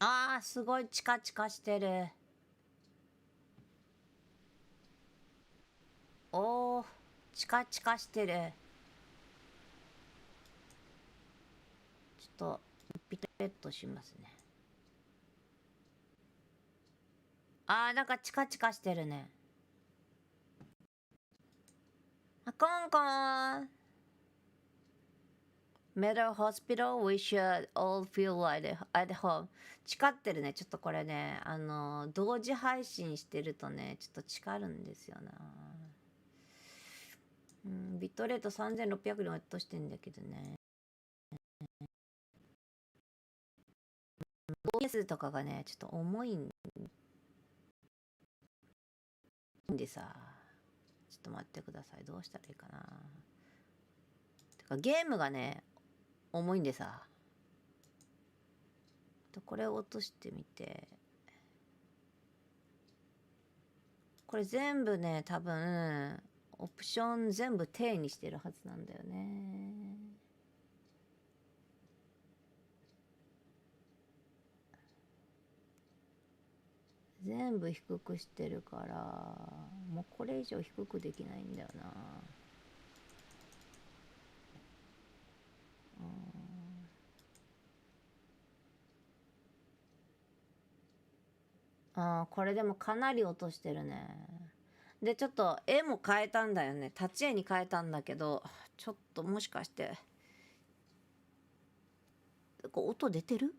あー、すごいチカチカしてる。おー、チカチカしてる。ちょっとピペッとしますね。あー、なんかチカチカしてるね。あ、コンコン。Mental hospital, we should all feel like at home. 誓ってるね。ちょっとこれね、同時配信してるとね、ちょっと誓るんですよな。ビットレート3600に落としてんだけどね。OS とかがね、ちょっと重いんでさ。ちょっと待ってください。どうしたらいいかな。てか、ゲームがね、重いんでさ。これを落としてみて。これ全部ね、多分、オプション全部低にしてるはずなんだよね。全部低くしてるから、もうこれ以上低くできないんだよな。これでもかなり落としてるね。で、ちょっと絵も変えたんだよね。立ち絵に変えたんだけど、ちょっともしかして、こう音出てる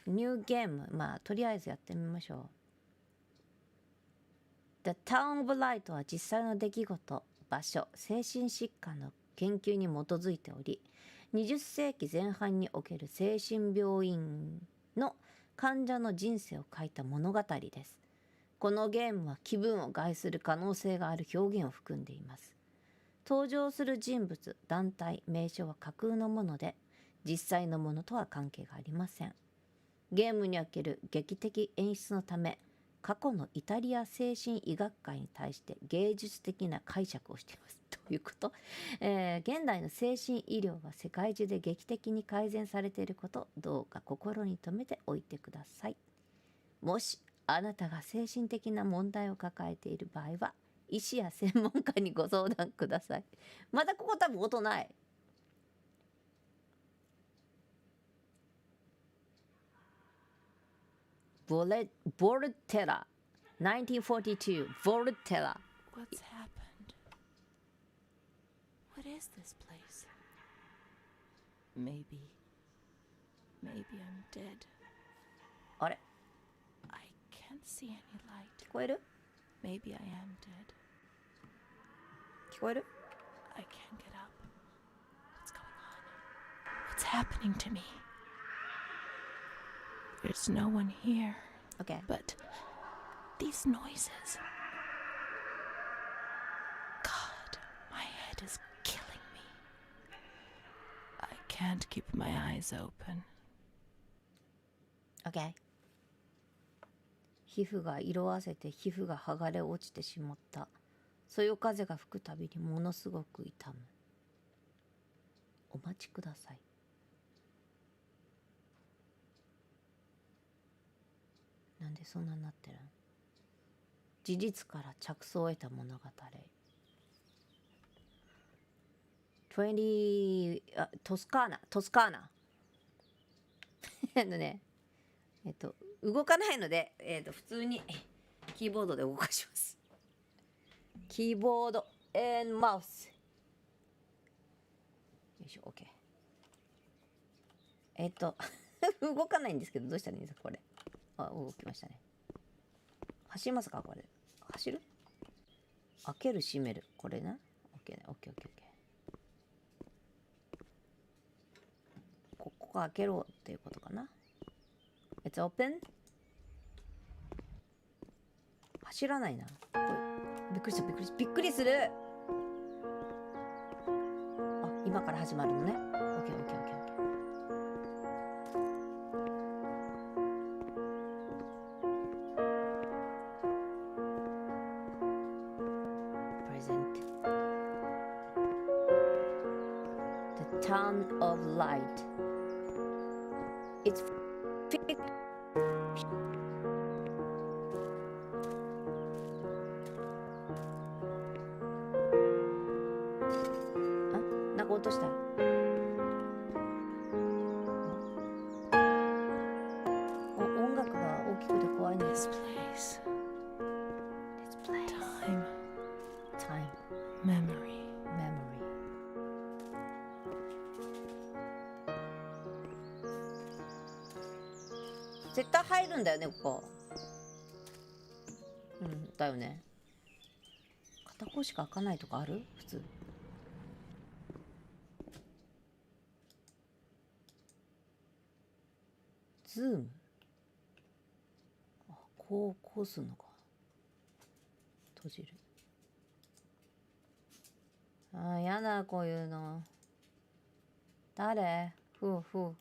ニューゲーム、まあ、とりあえずやってみましょう。The Town of Light は実際の出来事、場所、精神疾患の研究に基づいており、20世紀前半における精神病院の患者の人生を書いた物語です。このゲームは気分を害する可能性がある表現を含んでいます。登場する人物、団体、名称は架空のもので、実際のものとは関係がありません。ゲームにおける劇的演出のため、過去のイタリア精神医学会に対して芸術的な解釈をしています。ということ、現代の精神医療が世界中で劇的に改善されていること、どうか心に留めておいてください。もしあなたが精神的な問題を抱えている場合は、医師や専門家にご相談ください。まだここ多分音ない。ボルテラ1942 ボルテラ What's happened? What is this place? Maybe I'm dead. あれ I can't see any light. 聞こえる Maybe I am dead. 聞こえる I can't get up. What's going on? What's happening to me? There's no one here. Okay. But these noises. God, my head is killing me. I can't keep my eyes open. Okay. 皮膚が色あせて皮膚が剥がれ落ちてしまった。そよ風が吹くたびにものすごく痛む。お待ちください。なんでそんなになってるん？事実から着想を得た物語。トスカーナ。ね、動かないので、普通にキーボードで動かします。キーボード&マウス。よいしょ、OK。動かないんですけど、どうしたらいいんですか、これ。あ、動きましたね。走りますか、これ。走る？開ける、閉める。これね。OK ね。OK。ここが開けろっていうことかな。It's open? 走らないな。これびっくりする。あ、今から始まるのね。OK。Town of Light 落とした。音楽が大きくて怖いね。 This place. This place. Time. Time. Memory. Memory. 絶対入るんだよね、ここ。うんだよね。片方しか開かないとかある？普通。ズーム。あ、こうすんのか。閉じる。あー、やだこういうの。誰？ふうふう。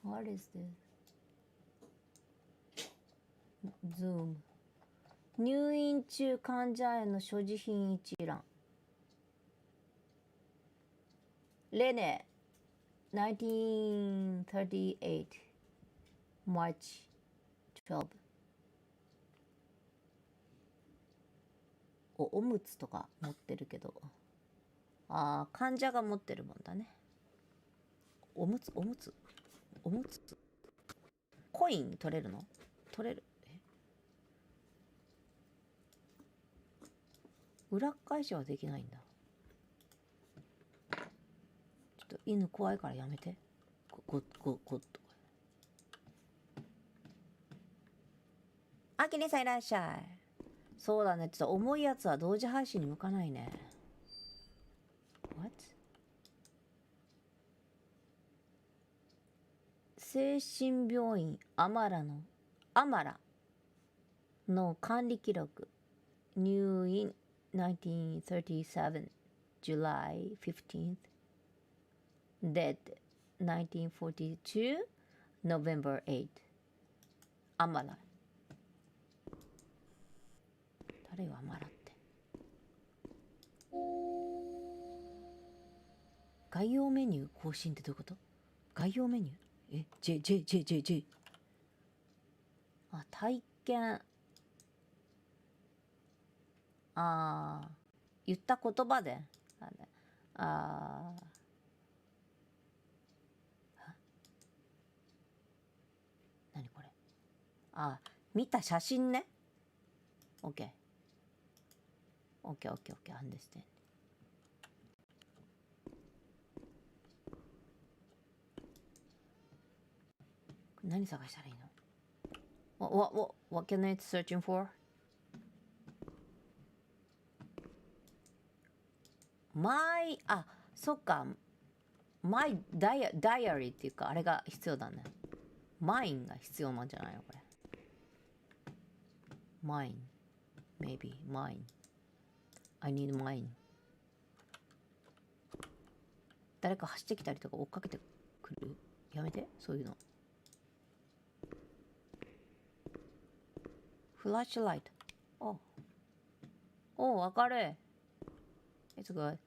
What is this? ズーム。入院中患者への所持品一覧。レネ、1938 March 12。おむつとか持ってるけど、ああ、患者が持ってるもんだね。おむつコイン取れるの？取れる？裏返しはできないんだ。ちょっと犬怖いからやめて。ゴッと。あきねさんいらっしゃい。そうだね。ちょっと重いやつは同時配信に向かないね。What？ 精神病院アマラの管理記録。入院1937 July 15th Dead 1942 November 8th アマラ。誰よアマラって。概要メニュー更新ってどういうこと？概要メニューJ あ、体験。ああ、言った言葉で。ああ。何これ？あ、見た写真ね。OK。understand。何探したらいいの？ What can I searching for？あ、そっか。My diary っていうか、あれが必要だね。mine が必要なんじゃないのこれ。mine。maybe mine。I need mine。誰か走ってきたりとか追っかけてくる？やめて、そういうの。フラッシュライト。明るい。It's good.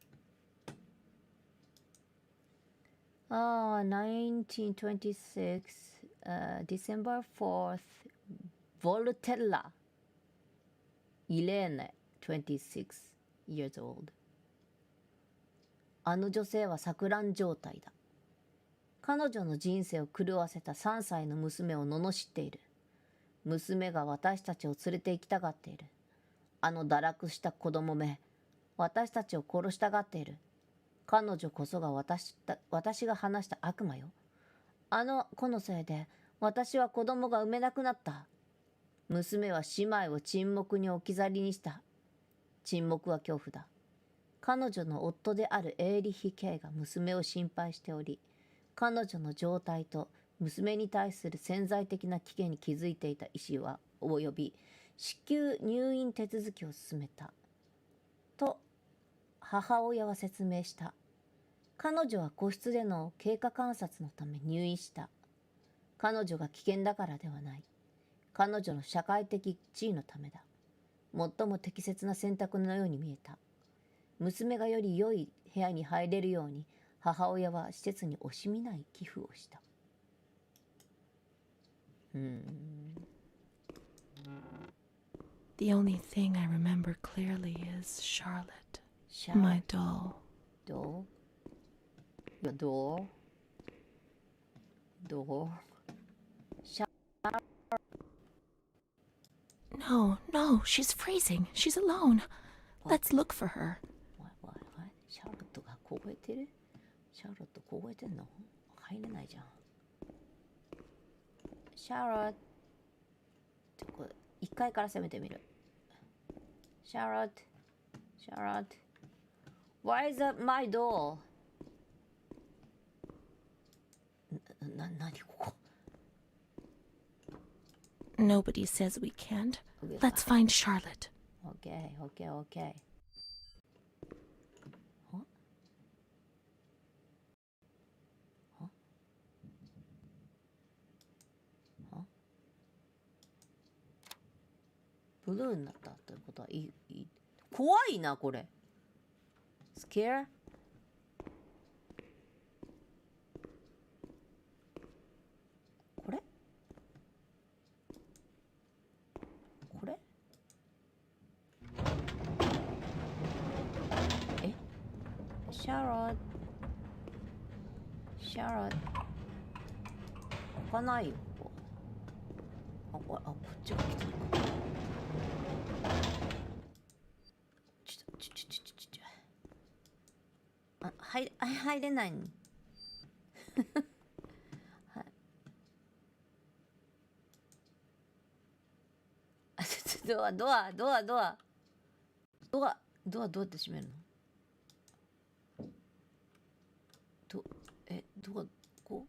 1926 December 4th Voltella Irene 26 years old。 あの女性は錯乱状態だ。彼女の人生を狂わせた3歳の娘を罵っている。娘が私たちを連れて行きたがっている。あの堕落した子供め、私たちを殺したがっている。彼女こそが私が話した悪魔よ。あの子のせいで私は子供が産めなくなった。娘は姉妹を沈黙に置き去りにした。沈黙は恐怖だ。彼女の夫であるエーリヒ系が娘を心配しており、彼女の状態と娘に対する潜在的な危険に気づいていた医師は及び至急入院手続きを進めたと母親は説明した。彼女は個室での経過観察のため入院した。彼女が危険だからではない。彼女の社会的地位のためだ。最も適切な選択のように見えた。娘がより良い部屋に入れるように母親は施設に惜しみない寄付をした。The only thing I remember clearly is Charlotte My doll. Door? Your door? Door? No, she's freezing. She's alone. Let's look for her. What? シャーロットが凍えてる？シャーロット凍えてんの？入れないじゃん。シャーロット、これ1階から攻めてみる。シャーロット、Why is that my door? 何ここ？ Nobody says we can't. Let's find Charlotte. Okay. ブルーになったということはいい。怖いなこれ。Scare? これえシャーロット開かないよ。こっちが来たのか。入れないの。はい。ドアどうやって閉めるの？ドアこう？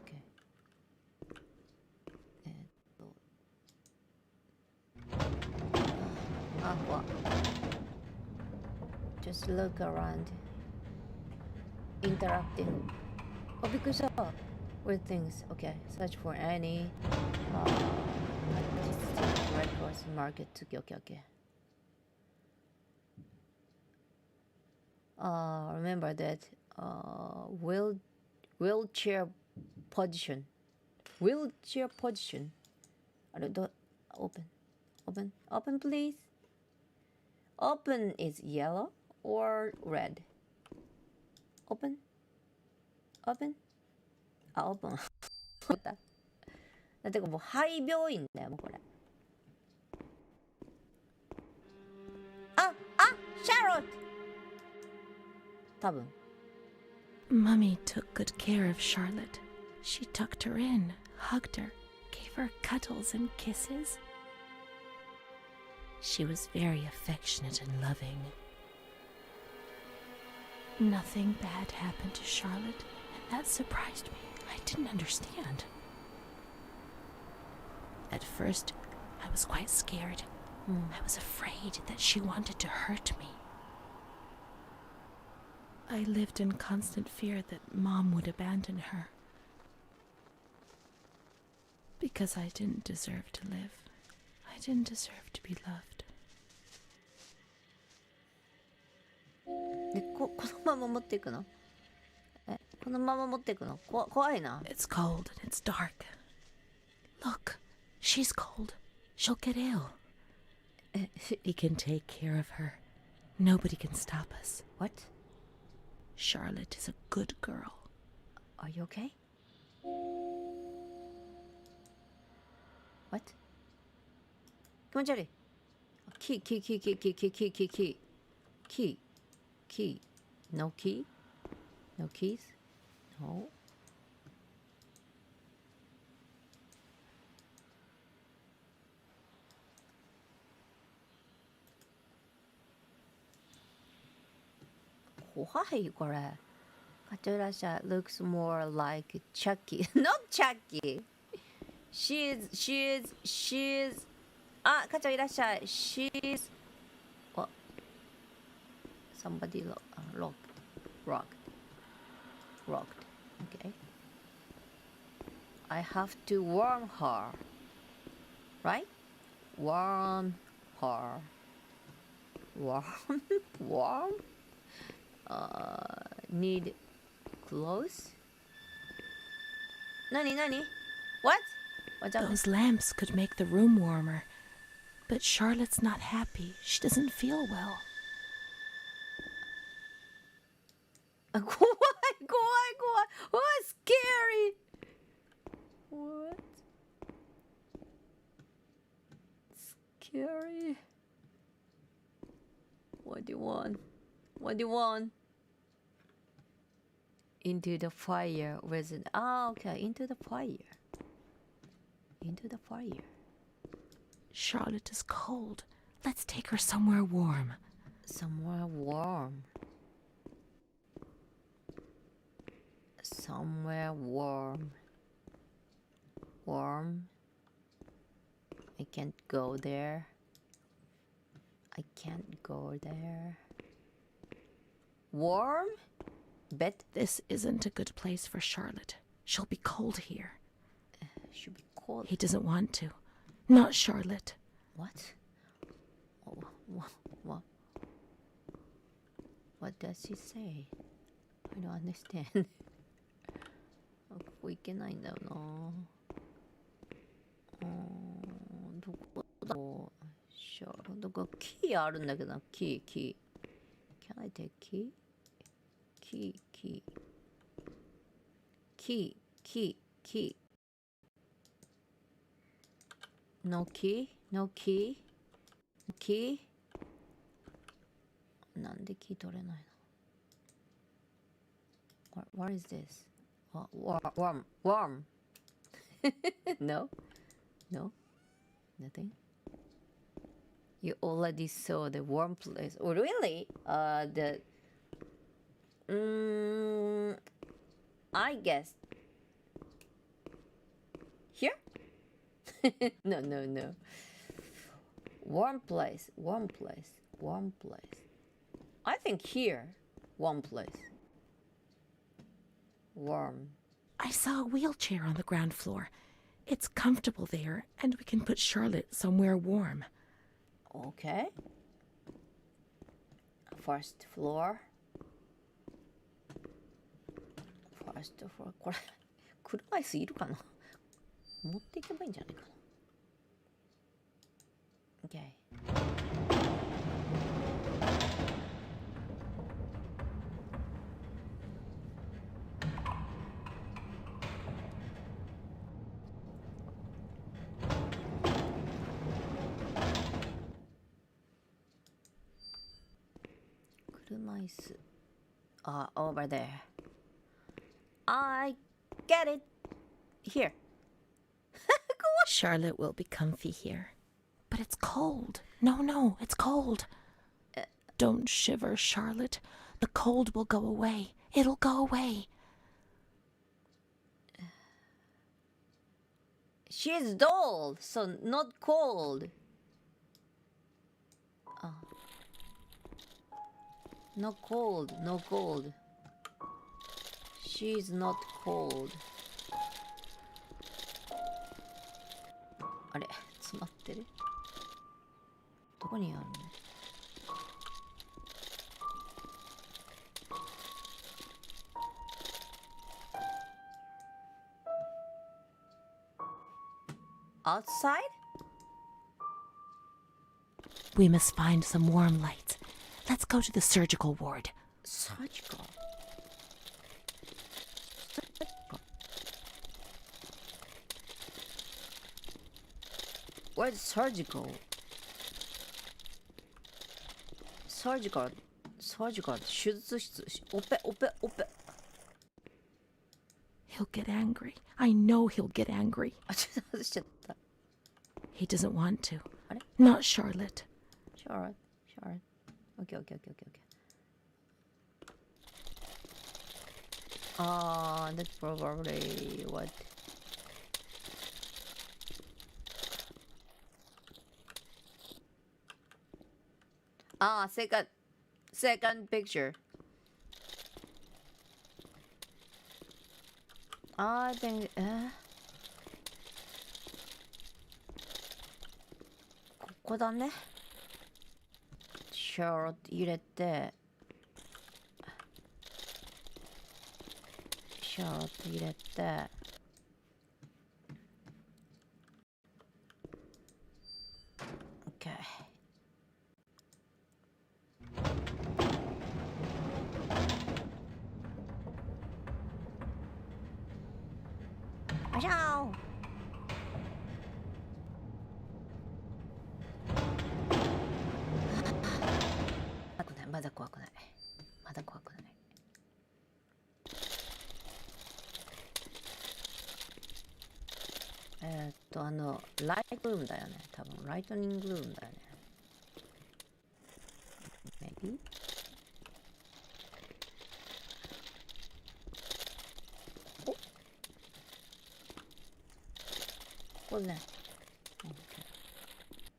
OK。what? Just look around. Interacting. Oh, because weird things. Okay, search for any records market. Okay. Remember that wheelchair position. Open, please. Open is yellow or red? Open. Open. だってもう廃病院だよもうこれ。シャーロット。多分。Mummy took good care of Charlotte. She tucked her in, hugged her, gave her cuddles and kisses. She was very affectionate and loving. Nothing bad happened to Charlotte, and that surprised me. I didn't understand. At first, I was quite scared. I was afraid that she wanted to hurt me. I lived in constant fear that Mom would abandon her. Because I didn't deserve to live. I didn't deserve to be loved. でこのまま持っていくの？このまま持っていくの？怖いな。It's cold and it's dark. Look, she's cold. She'll get ill. We can take care of her. Nobody can stop us. What? Charlotte is a good girl. Are you okay? What? 気持ち悪い。キー。No key? No keys? No. 怖いこれ。カチュラシャ looks more like Chucky. Not Chucky. She's 課長いらっしゃい。She's what? Somebody rocked. Okay. I have to warm her. Right? Warm her. Warm? Need clothes? 何 What? What's up? Those lamps could make the room warmer. But Charlotte's not happy. She doesn't feel well. 怖い怖い怖い。Oh, scary. What? Scary. What do you want? What do you want? Into the fire with an... okay. Into the fire. Into the fire. Charlotte is cold. Let's take her somewhere warm. Somewhere warm. Somewhere warm. Warm. I can't go there. I can't go there. Warm? Bed? This isn't a good place for Charlotte. She'll be cold here. Should be cold. He doesn't want to. Not Charlotte. What? What? What does he say? I don't understand. ここ行けないんだよな。どこだろう。シャーロどこキーあるんだけどな。キー。Can I take key? Key. No key? Key? なんでキー取れないの？ What is this? Warm. No? Nothing? You already saw the warm place. Oh, really? I guess. Here? No. Warm place. I think here. Warm place. Warm. I saw a wheelchair on the ground floor. It's comfortable there, and we can put Charlotte somewhere warm. Okay. First floor. これ車椅子いるかな？持っていけばいいんじゃないかな。Okay. Over there. I get it. Here. Charlotte will be comfy here. But it's cold. No, it's cold. Don't shiver, Charlotte. The cold will go away. It'll go away. She's dull, so not cold. No cold. She's not cold. あれ詰まってる？どこにあるの？Outside? We must find some warm lights. Let's go to the surgical ward. Surgical? Where's surgical? Surgical 手術室オペ He'll get angry. I know he'll get angry. あ、ちょっと外しちゃった。 He doesn't want to. あれ Not Charlotte. Charlotte. Okay. That's probably what. Second picture. I think. ここだね。シャーロット入れて。シャーロット入れて。Okay. ライトルームだよね。多分ライトニングルームだよね。Maybe? ここね。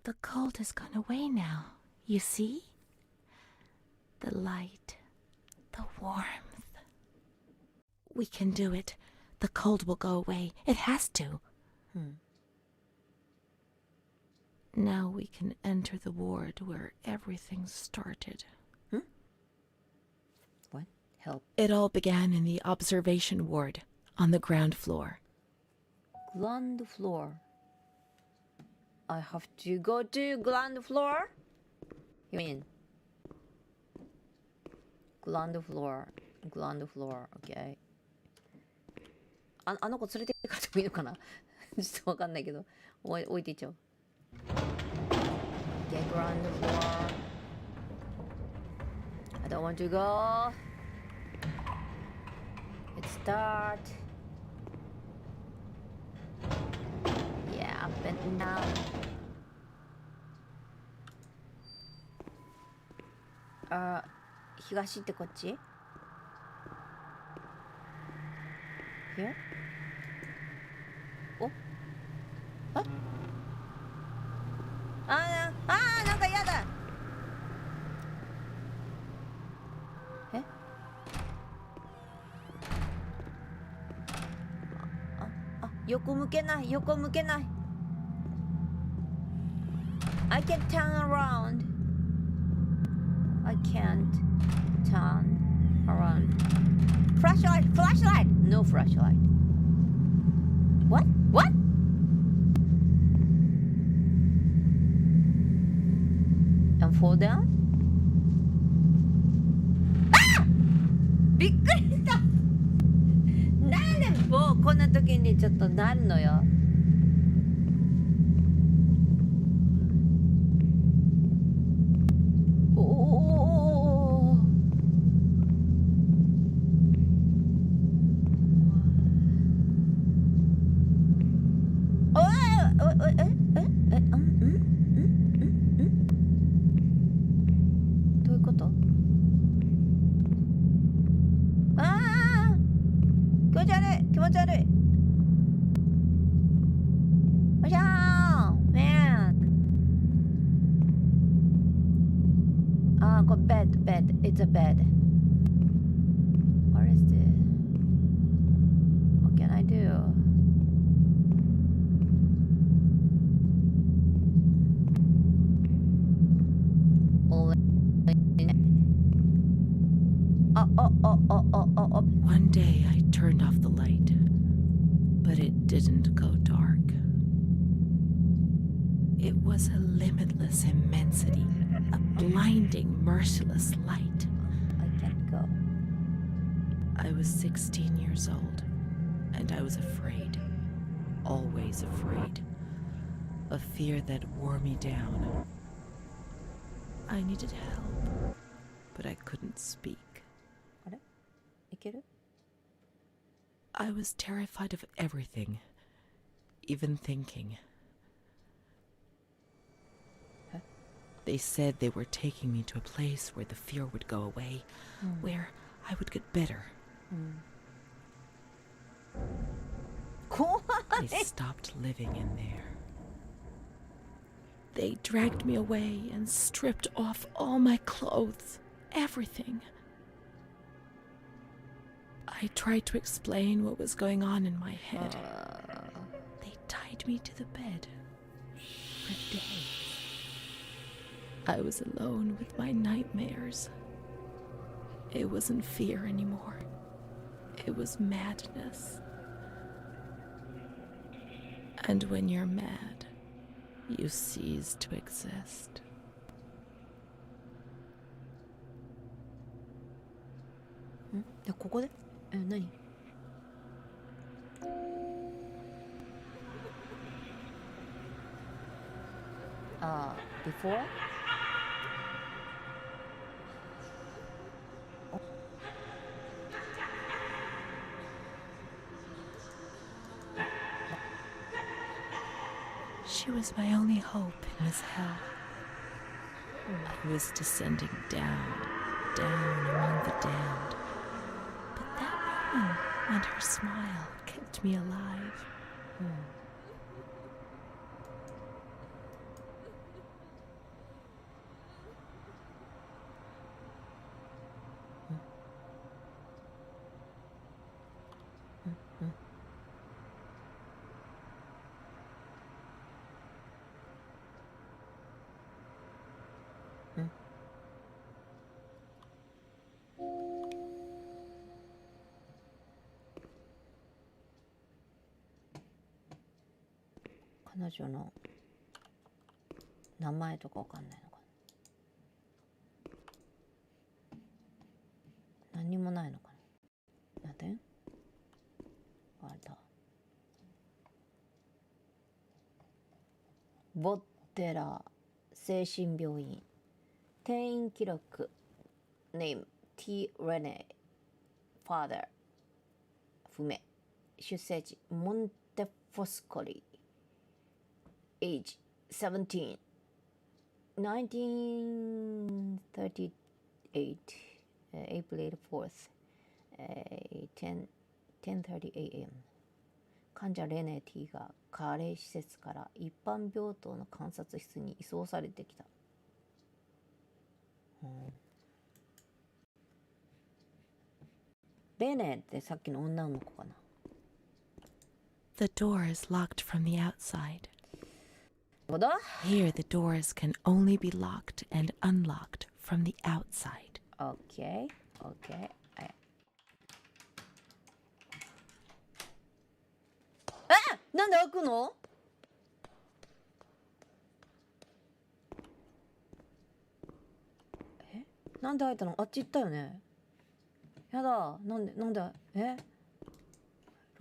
The cold has gone away now. You see? The light, the warmth. We can do it. The cold will go away. It has to. Now we can enter the ward where everything started. What? Help. It all began in the observation ward on the ground floor. Ground floor. I have to go to ground floor? You mean? Ground floor. Ground floor. Okay. あの子連れて行かれてもいいのかなちょっとわかんないけど。置いていっちゃおう。Get ground floor. I don't want to go. Let's start. Yeah, up and down. Ah, 東ってこっち Here? おなんかやだ横向けない I can't turn around I can't turn around flashlight no flashlight what and fall down びっくりしたなんでもうこんな時にちょっとなるのよ気持ち悪いおじゃーん man これ bed it's a bed what is this what can I do One day I turned off the light, but it didn't go dark. It was a limitless immensity, a blinding, merciless light. I can't go I was 16 years old, and I was afraid, always afraid, a fear that wore me down. I needed help, but I couldn't speak. あれいける I was terrified of everything, even thinking. Huh? They said they were taking me to a place where the fear would go away, where I would get better. 怖 I stopped living in there. They dragged me away and stripped off all my clothes, everything. I tried to explain what was going on in my head. They tied me to the bed for days. I was alone with my nightmares. It wasn't fear anymore. It was madness. And when you're mad, you cease to exist. Hmm? ここで何before? She was my only hope in this hell. I was descending down, down among the damned. But that woman and her smile kept me alive. Hmm. 彼女の名前とかわかんないのかな。何にもないのかな。なんで？あれだ。ボッテラ精神病院。転院記録。Name T. Renee Father 不明。出生地モンテフォスコリ。Age 17 1938 April 4th 10:30 a.m. 患者レネティが加齢施設から一般病棟の観察室に移送されてきた。レネってさっきの女の子かな。The door is locked from the outside. どうだ？ Here, the doors can only be locked and unlocked from the outside. Okay, okay. なんで開くの？なんで開いたの？あっち行ったよね。やだ。なんでロ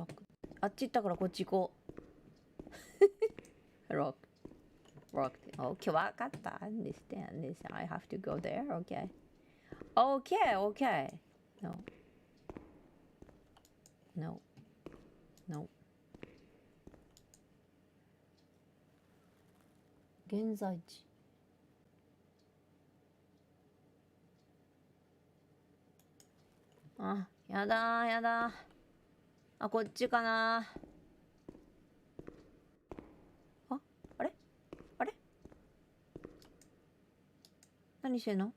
ック。あっち行ったからこっち行こう。ロック。Okay, わかった。Understand this. I have to go there. Okay. Okay. No.現在地。あ、やだ。あ、こっちかな。あれ何してんの？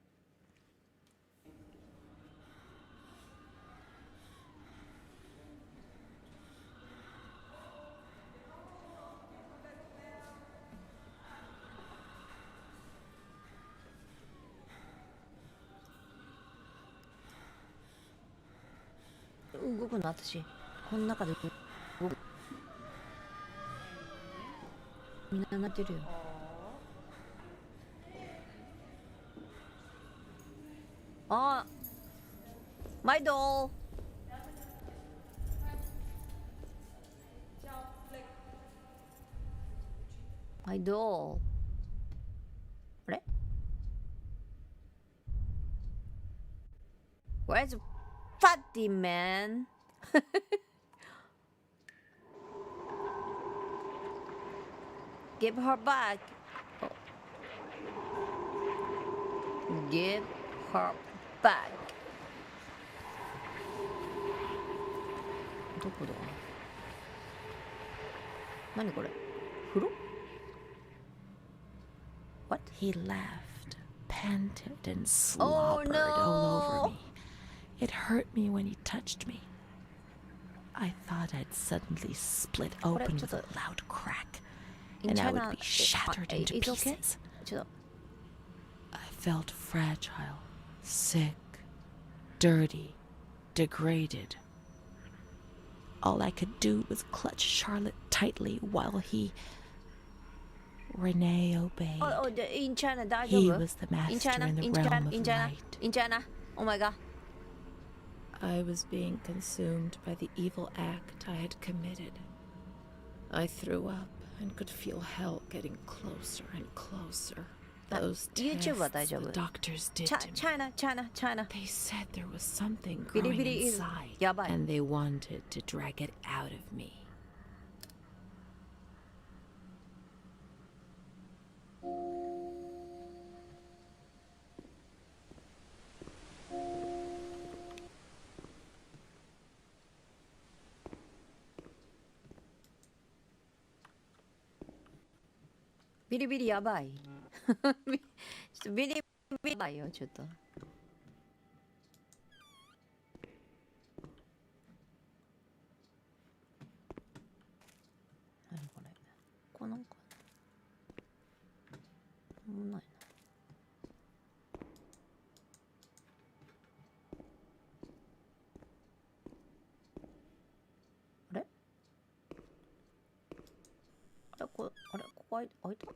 動くの私。この中で動く。みんな泣いてるよ。あ、My doll. My doll. あれ？ Where's Fatty man? Give her back. Oh. Give her back. どこだ？何これ？風呂？ What? He laughed, panted, and slobbered all over me. It hurt me when he touched me. I thought I'd suddenly split open with a loud crack, and I would be shattered into pieces. I felt fragile, sick, dirty, degraded. All I could do was clutch Charlotte tightly while Renee obeyed. In China, He was the master in the realm of light. In China. Oh my god. I was being consumed by the evil act I had committed. I threw up and could feel hell getting closer and closer. Those tests the doctors did to me. China. They said there was something growing inside, and they wanted to drag it out of me. ビリビリやばい。ちょっとビリビリやばいよ、ちょっと。何これ。これなんか。なんもないな。あれあれここ開いた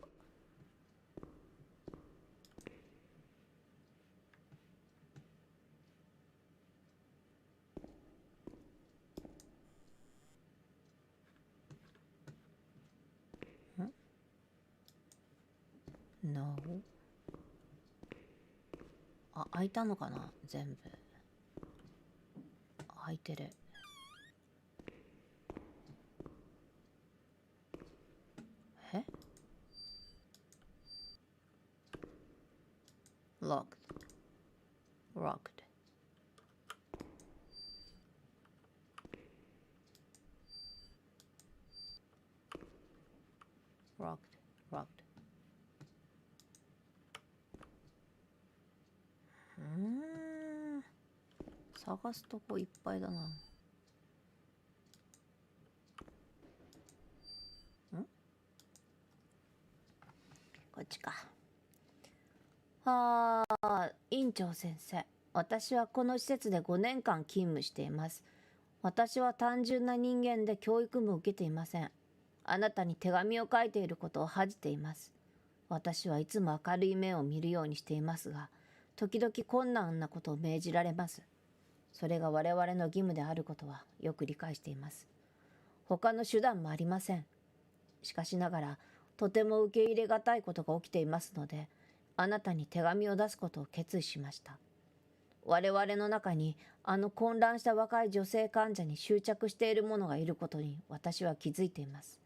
？No。あ、開いたのかな全部。開いてる。え ?locked。locked。locked。locked。探すとこいっぱいだな。こっちか。院長先生。私はこの施設で5年間勤務しています。私は単純な人間で教育も受けていません。あなたに手紙を書いていることを恥じています。私はいつも明るい目を見るようにしていますが、時々困難なことを命じられます。それが我々の義務であることはよく理解しています。他の手段もありません。しかしながら、とても受け入れがたいことが起きていますので、あなたに手紙を出すことを決意しました。我々の中にあの混乱した若い女性患者に執着している者がいることに私は気づいています。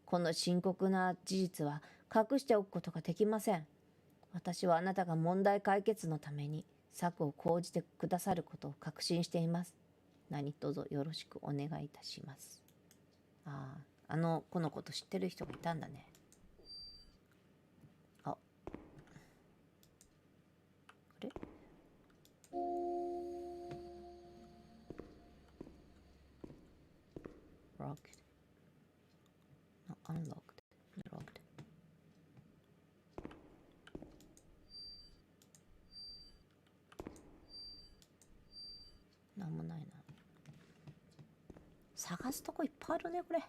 この深刻な事実は隠しておくことができません。私はあなたが問題解決のために策を講じてくださることを確信しています。何卒よろしくお願いいたします。このこと知ってる人がいたんだね。あれ？Locked. Unlocked. Locked. なんもないな。探すとこいっぱいあるねこれ。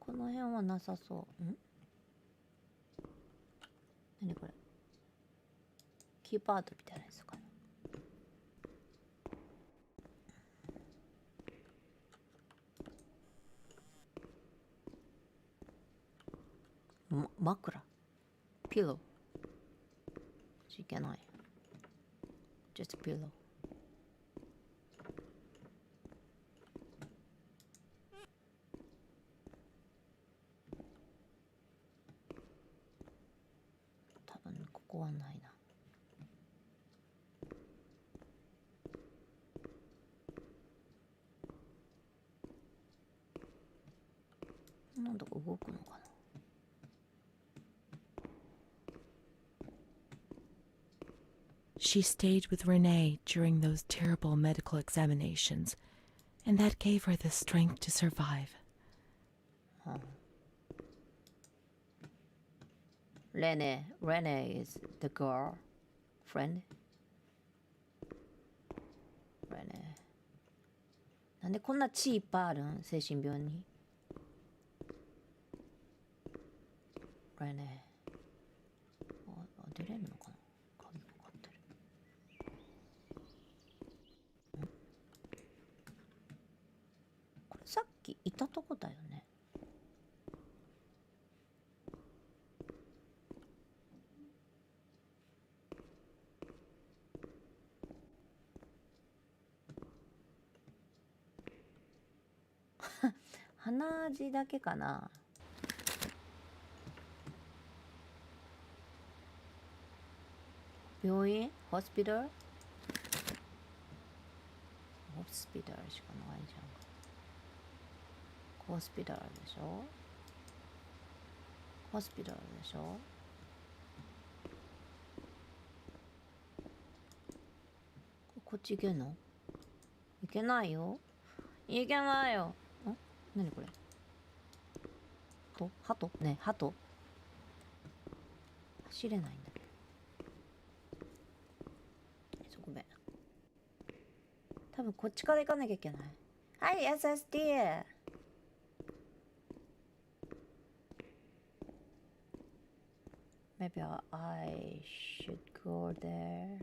この辺はなさそう。何これ？キーパートみたいなやつかな。枕？ピロー？いけない。just pillow。多分ここはないな。なんだか動くのかな。She stayed with Renee during those terrible medical examinations, and that gave her the strength to survive. Renee is the girl friend. Renee。なんでこんな血いっぱいあるん？精神病に。Renee。出れるのかな？鍵かかってる。これさっきいたとこだよね。鼻血だけかな。病院？ホスピタル？ピタルしかないじゃん。ホスピタルでしょ。ホスピタルでしょ。こっち行けんの？行けないよ。行けないよ。何これ？ハトね、ハト走れないんだけど。ごめん。多分こっちから行かなきゃいけない。はい、SSD。Maybe I should go there.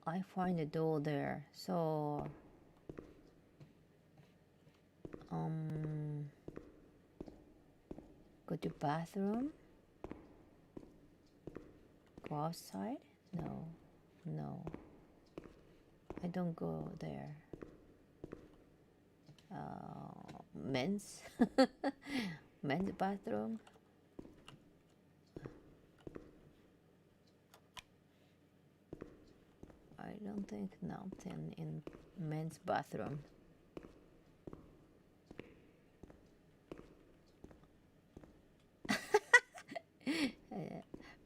I find a door there. So, go to bathroom. Go outside? No, no. I don't go there. Men's men's bathroom. I don't think nothing in men's bathroom.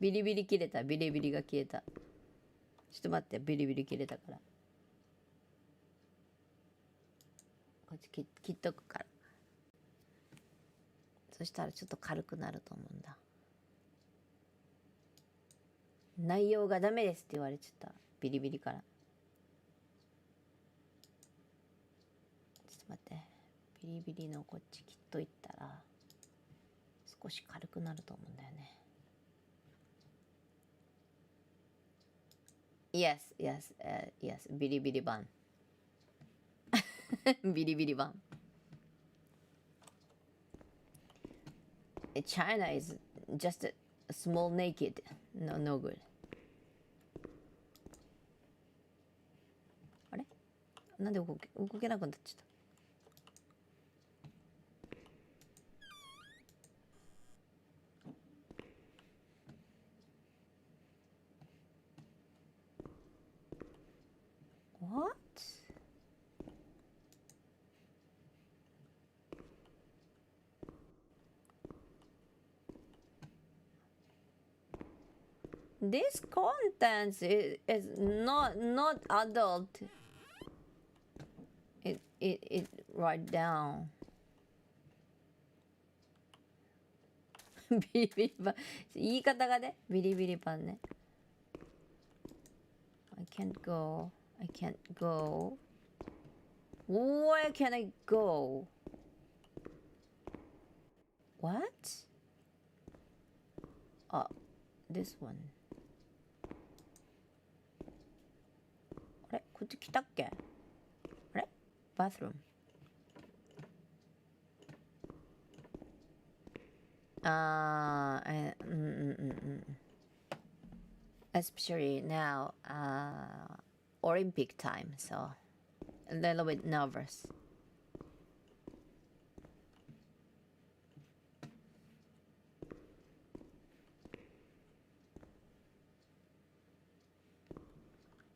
ビリビリ切れた。ビリビリが消えた。ちょっと待って、ビリビリ切れたから。こっち切っとくから。そしたらちょっと軽くなると思うんだ。内容がダメですって言われちゃった。ビリビリから。ちょっと待って。ビリビリのこっち切っといたら少し軽くなると思うんだよね。Yes, yes, yes. ビリビリ版。ビリビリ版。China is just a small naked. No, no good. あれ？なんで動けなくなっちゃった。What? This content is not adult. It write down. ビリビリ版。言い方がね、ビリビリ版ね。I can't go. I can't go. Where can I go? What? This one. あれ？こっち来たっけ？あれ？ Bathroom. Especially now, Olympic time, so a little bit nervous.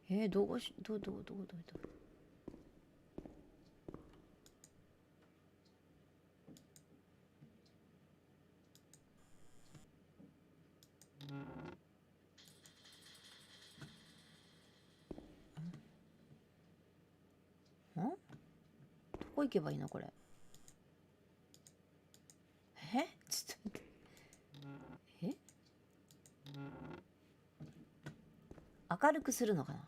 どうどこ行けばいいのこれ。ちょっと待って。明るくするのかな。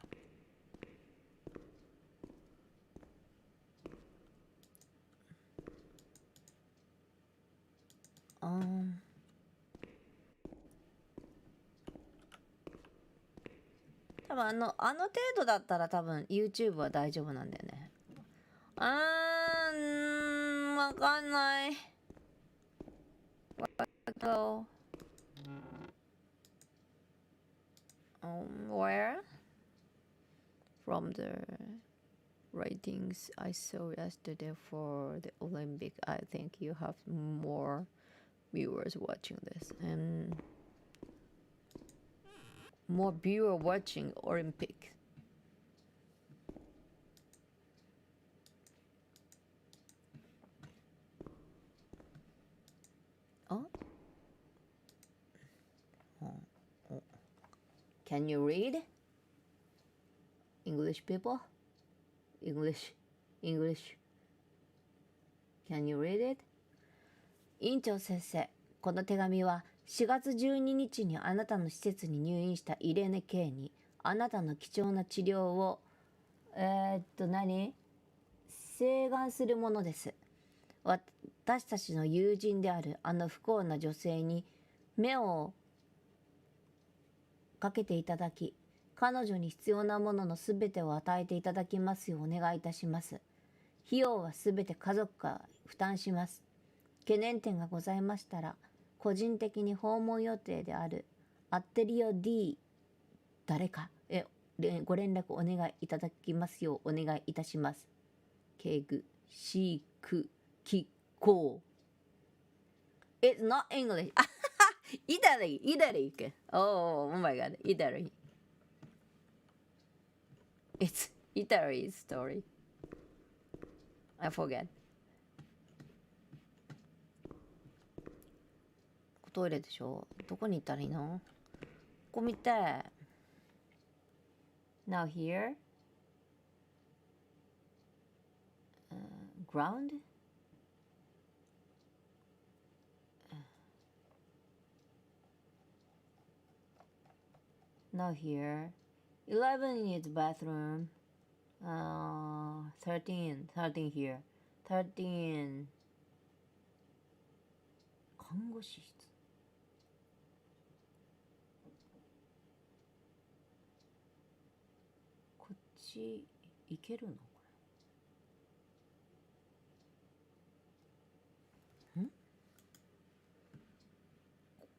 多分あの程度だったら多分 YouTube は大丈夫なんだよね。わかんない。Where? From the ratings I saw yesterday for the Olympic, I think you have more viewers watching this. And more viewer watching Olympic. あ、Can you read? English people? English. Can you read it? 院長先生、この手紙は4月12日にあなたの施設に入院したイレーネ・ケイにあなたの貴重な治療を請願するものです。私たちの友人であるあの不幸な女性に目をかけていただき、彼女に必要なもののすべてを与えていただきますようお願いいたします。費用はすべて家族が負担します。懸念点がございましたら、個人的に訪問予定であるアッテリオ D 誰かへご連絡お願いいただきますようお願いいたします。敬具、飼育、気候。It's not English. Italy. Oh my god, Italy. It's Italy's story. I forget. トイレでしょ。どこに行ったらいいの？ここ見て。Now here. Ground? Now here. 11 needs bathroom. 13 here. 13. 看護師室。こっち行けるの？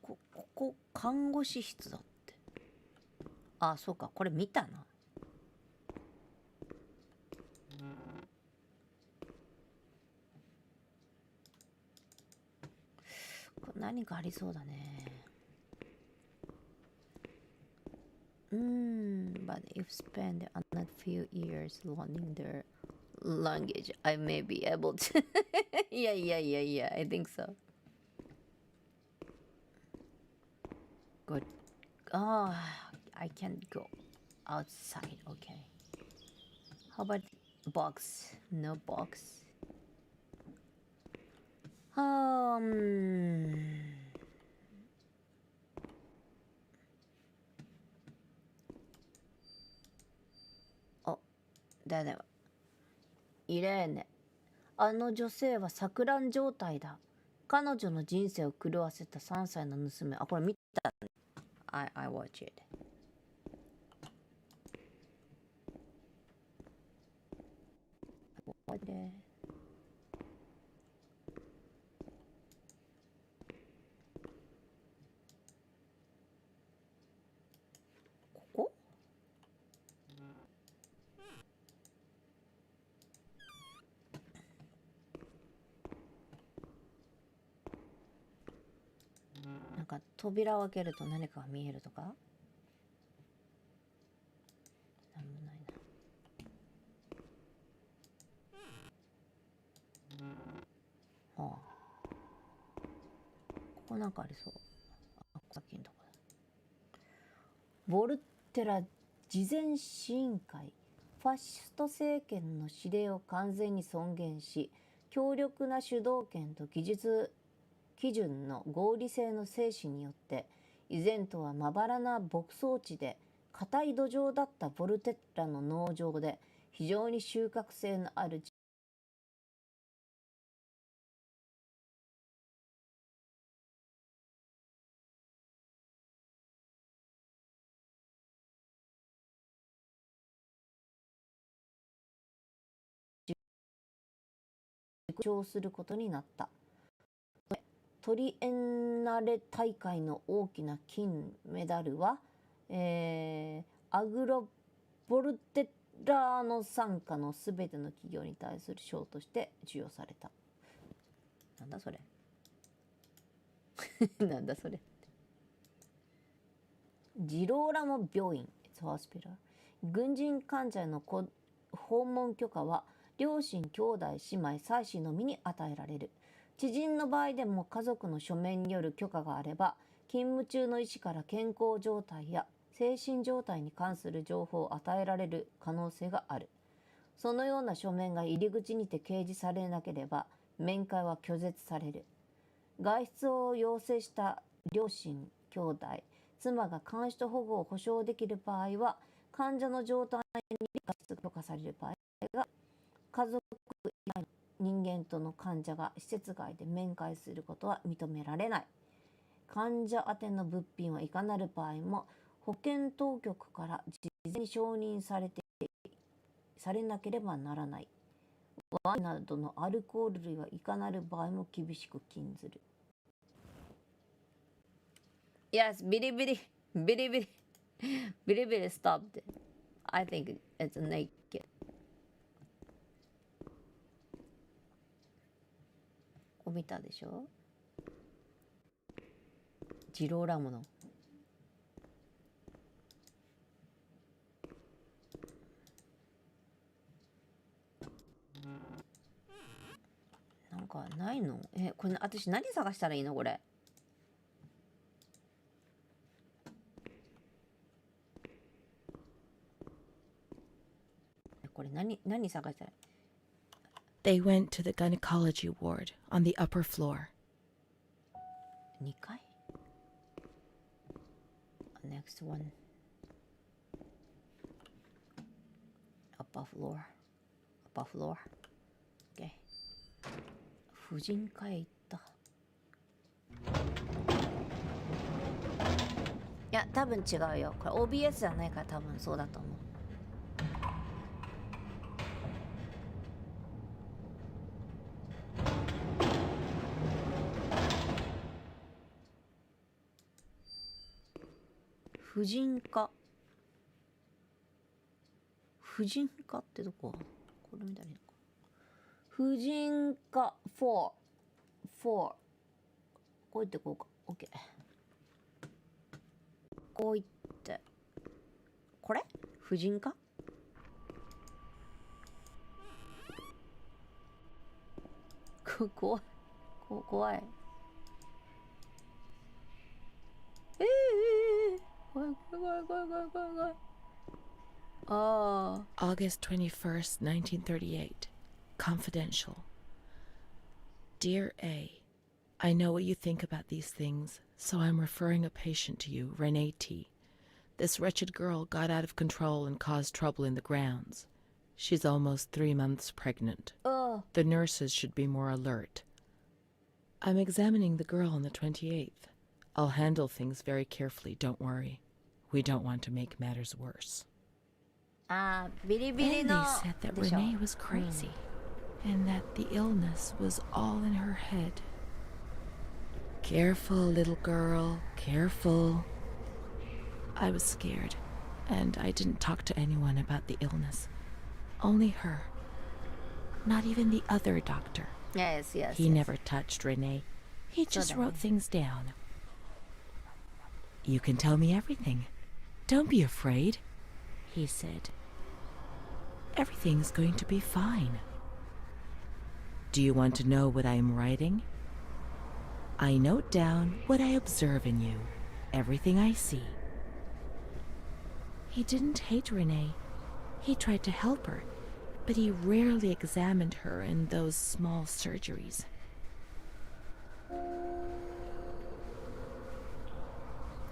ここ看護師室だって。あ、そうか、これ見たな。これ何かありそうだね。But if spend another few years learning their language, I may be able to. Yeah, I think so. Good. Oh, I can't go outside. Okay. How about box? No box. Oh, だね。イレーネ。あの女性は錯乱状態だ。彼女の人生を狂わせた3歳の娘。あ、これ見たね。I watch it. ここ？なんか扉を開けると何かが見えるとか？なんもないな。はあ。ここなんかありそう。あ、さっきのとこだ。ボルテラ慈善試飲会。ファシスト政権の指令を完全に尊厳し、強力な主導権と技術基準の合理性の精神によって、以前とはまばらな牧草地で硬い土壌だったボルテッラの農場で非常に収穫性のあるをすることになった。トリエンナレ大会の大きな金メダルは、アグロボルテラの傘下のすべての企業に対する賞として授与された。なんだそれなんだそれジローラモ病院 It's hospital 軍人患者への訪問許可は両親、兄弟、姉妹、妻子のみに与えられる。知人の場合でも家族の書面による許可があれば、勤務中の医師から健康状態や精神状態に関する情報を与えられる可能性がある。そのような書面が入り口にて掲示されなければ、面会は拒絶される。外出を要請した両親、兄弟、妻が監視と保護を保障できる場合は、患者の状態に外出が許可される場合が、家族以外の人間との患者が施設外で面会することは認められない。患者宛ての物品はいかなる場合も保健当局から事前に承認されなければならない。ワインなどのアルコール類はいかなる場合も厳しく禁ずる。Yes, ビリビリ stopped. I think it's naked. 見たでしょ。ジローラモのなんかないの？これ私何探したらいいのこれ。これ何探したらいい？They went to the gynecology ward on the upper floor. 2階 Next one. Upper floor. Okay. 婦人科へ行った。いや、多分違うよ。これ OBS じゃないから多分そうだと思う。婦人科ってどこ？これみたいな。婦人科4こう言ってこうか。 OK こう言ってこれ婦人科怖い怖い怖い。August 21st, 1938. Confidential. Dear A, I know what you think about these things, so I'm referring a patient to you, Renee T. This wretched girl got out of control and caused trouble in the grounds. She's almost 3 months pregnant. The nurses should be more alert. I'm examining the girl on the 28th. I'll handle things very carefully, don't worry. We don't want to make matters worse. Then they said that Renee was crazy, and that the illness was all in her head. Careful, little girl, careful. I was scared, and I didn't talk to anyone about the illness. Only her. Not even the other doctor. Yes. He never touched Renee. He just wrote things down. You can tell me everything. Don't be afraid, he said. Everything's going to be fine. Do you want to know what I am writing? I note down what I observe in you, everything I see. He didn't hate Renee. He tried to help her, but he rarely examined her in those small surgeries.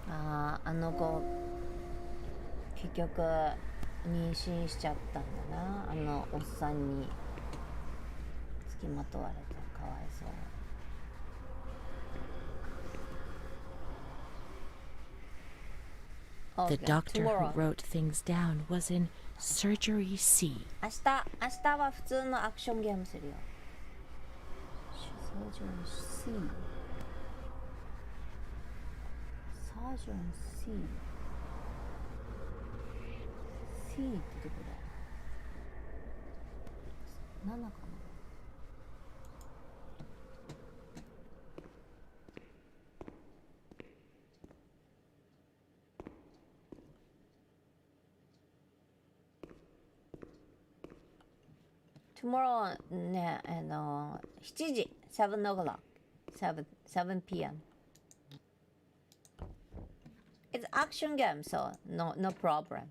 Cậu 結局妊娠しちゃったんだな。おっさんに付きまとわれてかわいそう。The doctor who wrote things down was in Surgery C. 明日は普通のアクションゲームするよ。Surgery C。Surgery C。C ってどこだ？7かな。tomorrow ね、7時、7 o'clock, 7 p.m. It's action game, so no problem.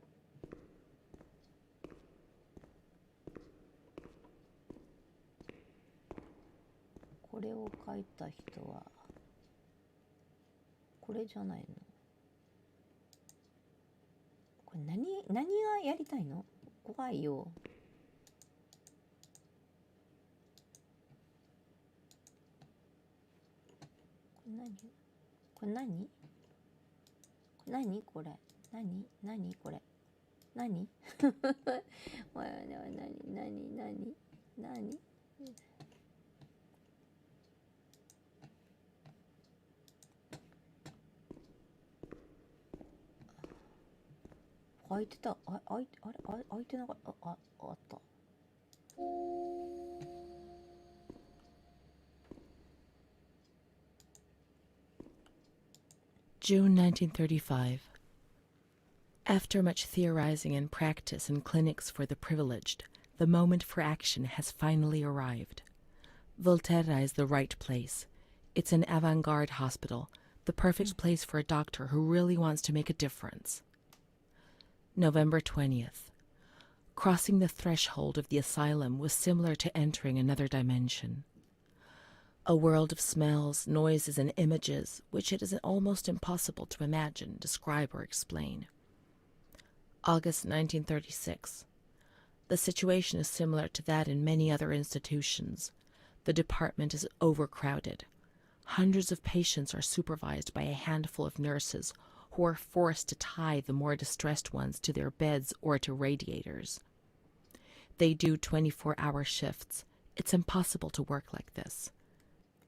これを書いた人はこれじゃないの？これ何がやりたいの？怖いよ。これ何これ何これ何開いてた。開いてなかった。あった。June 1935. After much theorizing and practice in clinics for the privileged, the moment for action has finally arrived. Volterra is the right place. It's an avant-garde hospital, the perfect place for a doctor who really wants to make a difference. November 20th. Crossing the threshold of the asylum was similar to entering another dimension. A world of smells, noises, and images which it is almost impossible to imagine, describe, or explain. August 1936. The situation is similar to that in many other institutions. The department is overcrowded. Hundreds of patients are supervised by a handful of nurses who are forced to tie the more distressed ones to their beds or to radiators. They do 24-hour shifts. It's impossible to work like this.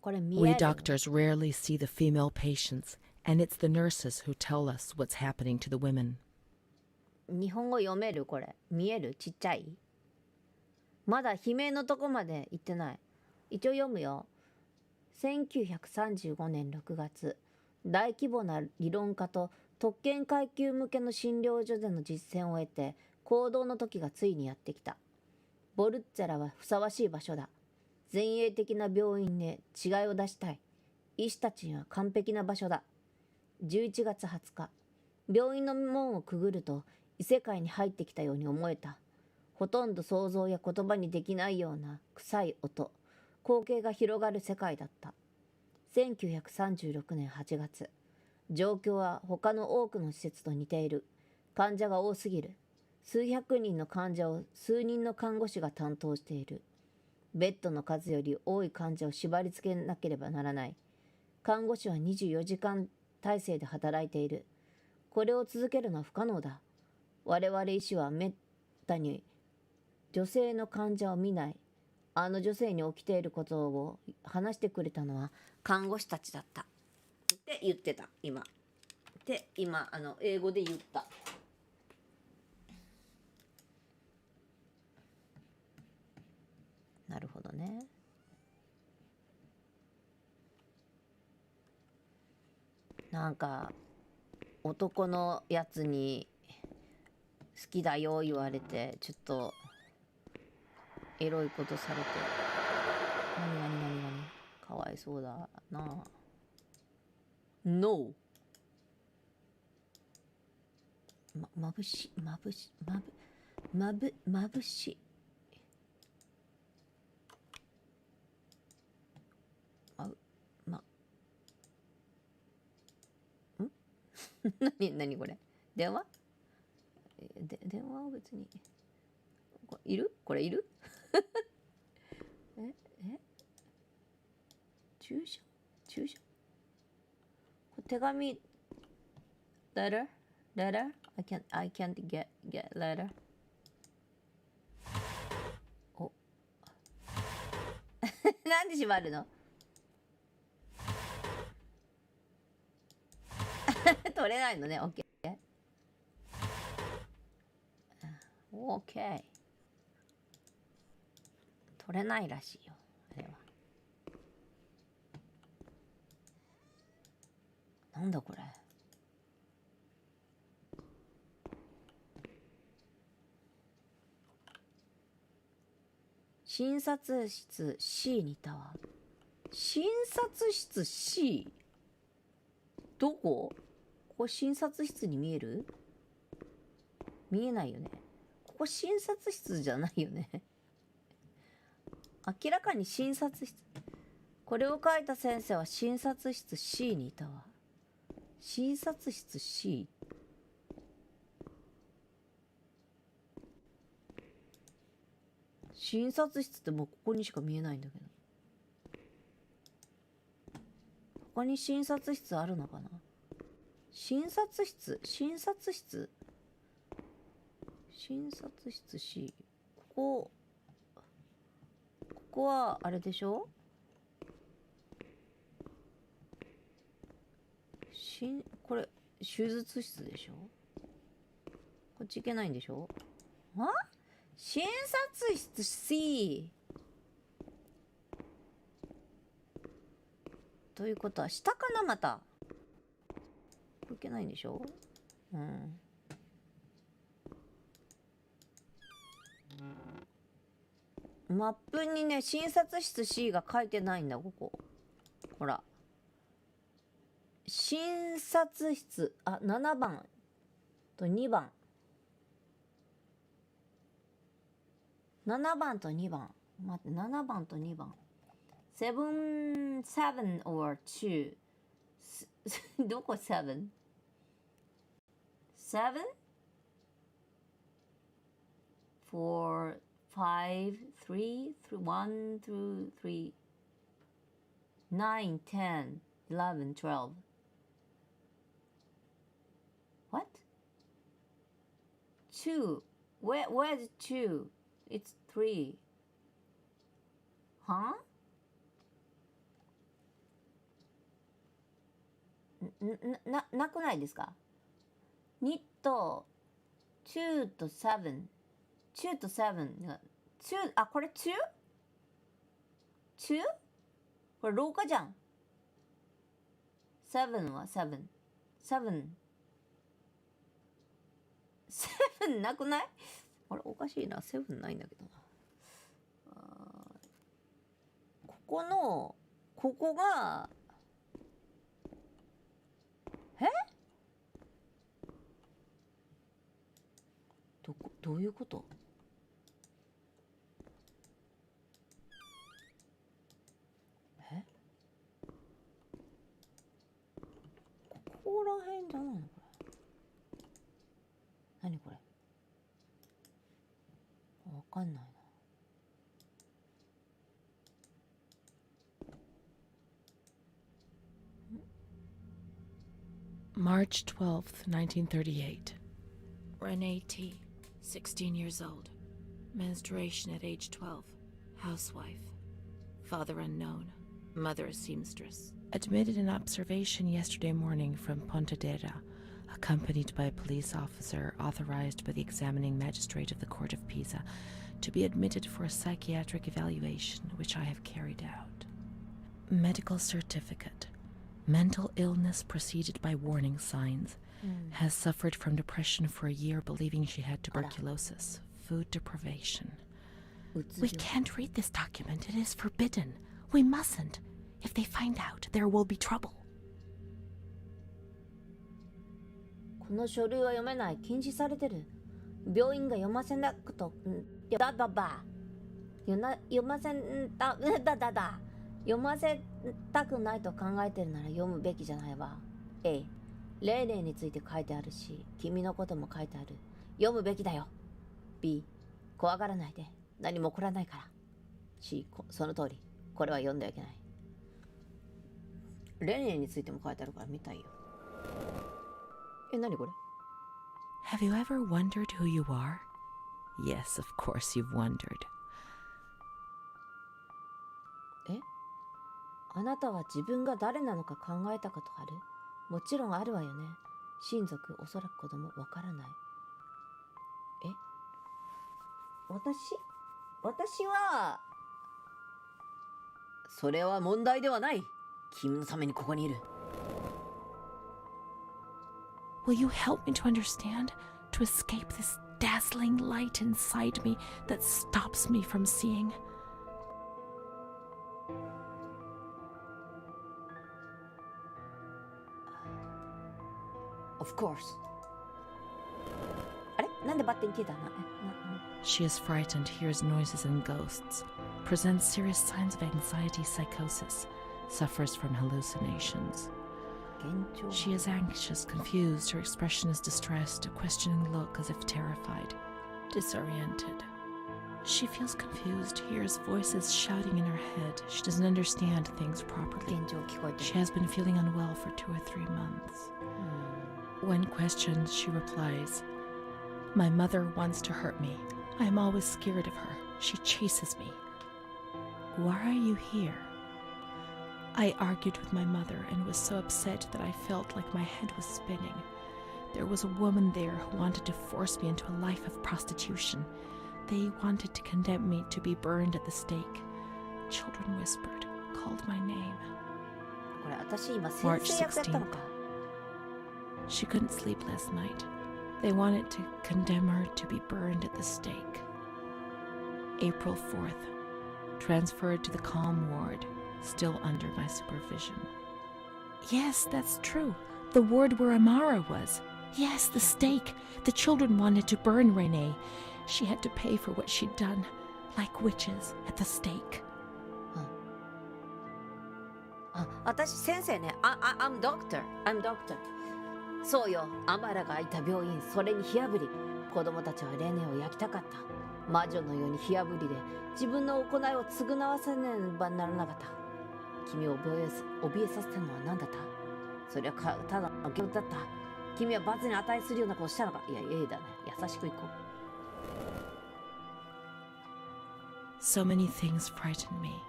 We doctors rarely see the female patients, and it's the nurses who tell us what's happening to the women. 日本語読める？これ見える？ちっちゃい？まだ悲鳴のとこまで行ってない。一応読むよ。1935年6月、大規模な理論家と特権階級向けの診療所での実践を得て、行動の時がついにやってきた。ボルッツェラはふさわしい場所だ。前衛的な病院で違いを出したい。医師たちには完璧な場所だ。11月20日、病院の門をくぐると異世界に入ってきたように思えた。ほとんど想像や言葉にできないような臭い音、光景が広がる世界だった。1936年8月、状況は他の多くの施設と似ている。患者が多すぎる。数百人の患者を数人の看護師が担当している。ベッドの数より多い患者を縛り付けなければならない。看護師は24時間体制で働いている。これを続けるのは不可能だ。我々医師はめったに女性の患者を見ない。あの女性に起きていることを話してくれたのは看護師たちだった。って言ってた、今。で、今、英語で言った。なるほどね。なんか男のやつに好きだよ言われてちょっとエロいことされて何かわいそうだな。No。まぶし何これ？電話？電話は別にいる？これいる？注射？これ手紙 letter? I can't get letter. おなんで閉まるの？取れないのね。 OK OK 取れないらしいよあれは。なんだこれ。診察室 C にいたわ。診察室 C？ どこ？ここ診察室に見える？見えないよね。ここ診察室じゃないよね。明らかに診察室。これを書いた先生は診察室 C にいたわ。診察室 C。診察室ってもうここにしか見えないんだけど。他に診察室あるのかな？診察室 C。ここはあれでしょ？これ手術室でしょ？こっち行けないんでしょ？あ？診察室 C。ということは下かな、また。これいけないんでしょ？うん。マップにね、診察室 C が書いてないんだ、ここ。ほら。診察室、7番と2番。7番と2番。待って、7番と2番。7 or 2。どこ 7？ 7? 4 5 3 1 through 3 9 10 11 12 What? 2 Where's 2? It's 3 Huh? なくないですか？ 2 と2と7 2と7 2これ 2？ 2？ これ廊下じゃん。7は7 なくない？あれおかしいな、7ないんだけどな。ここがどういうこと？ここら辺じゃないの？これ何これ？わかんないな。March 12th, 1938. Renee T., 16 years old. Menstruation at age 12. Housewife. Father unknown. Mother a seamstress. Admitted in observation yesterday morning from Pontedera, accompanied by a police officer authorized by the examining magistrate of the Court of Pisa to be admitted for a psychiatric evaluation, which I have carried out. Medical certificate. Mental illness preceded by warning signs. Has suffered from depression for a year, believing she had tuberculosis. Food deprivation. We can't read this document. It is forbidden. We mustn't. If they find out, there will be trouble. この書類は読めない。禁止されてる。病院が読ませなくと、読ませたくないと考えてるなら読むべきじゃないわ。A、レーネーについて書いてあるし、君のことも書いてある。読むべきだよ。B、怖がらないで。何も起こらないから。C、その通り。これは読んではいけない。レーネーについても書いてあるから見たいよ。何これ？ Have you ever wondered who you are? Yes, of course you've wondered. あなたは自分が誰なのか考えたことある？もちろんあるわよね。親族、おそらく子供、わからない。私は、それは問題ではない。君のためにここにいる。Will you help me to understand? To escape this dazzling light inside me that stops me from seeing? Of course. あれなんでバッテン消えたのShe is frightened, hears noises and ghosts, presents serious signs of anxiety psychosis, suffers from hallucinations. She is anxious, confused, her expression is distressed, a questioning look as if terrified, disoriented. She feels confused, hears voices shouting in her head. She doesn't understand things properly. She has been feeling unwell for 2 or 3 months. When questioned, she replies, "My mother wants to hurt me. I am always scared of her. She chases me. Why are you here?" I argued with my mother and was so upset that I felt like my head was spinning. There was a woman there who wanted to force me into a life of prostitution. They wanted to condemn me to be burned at the stake. Children whispered, called my name. これ私今先生役やったのか。She couldn't sleep last night. They wanted to condemn her to be burned at the stake. April 4th. Transferred to the calm ward, still under my supervision. Yes, that's true. The ward where Amara was. Yes, the stake. The children wanted to burn Renee. She had to pay for what she'd done, like witches at the stake. 私先生ね。I'm doctor. I'm doctor. そうよ。アマラがいた病院、それに火あぶり。子供たちはレネを焼きたかった。魔女のように火あぶりで自分の行いを償わせねばならなかった。君を怯えさせたのは何だった？それはただの幻覚だった。君は罰に値するようなことをしたのか？いや、だね。優しくいこう。So many things frightened me.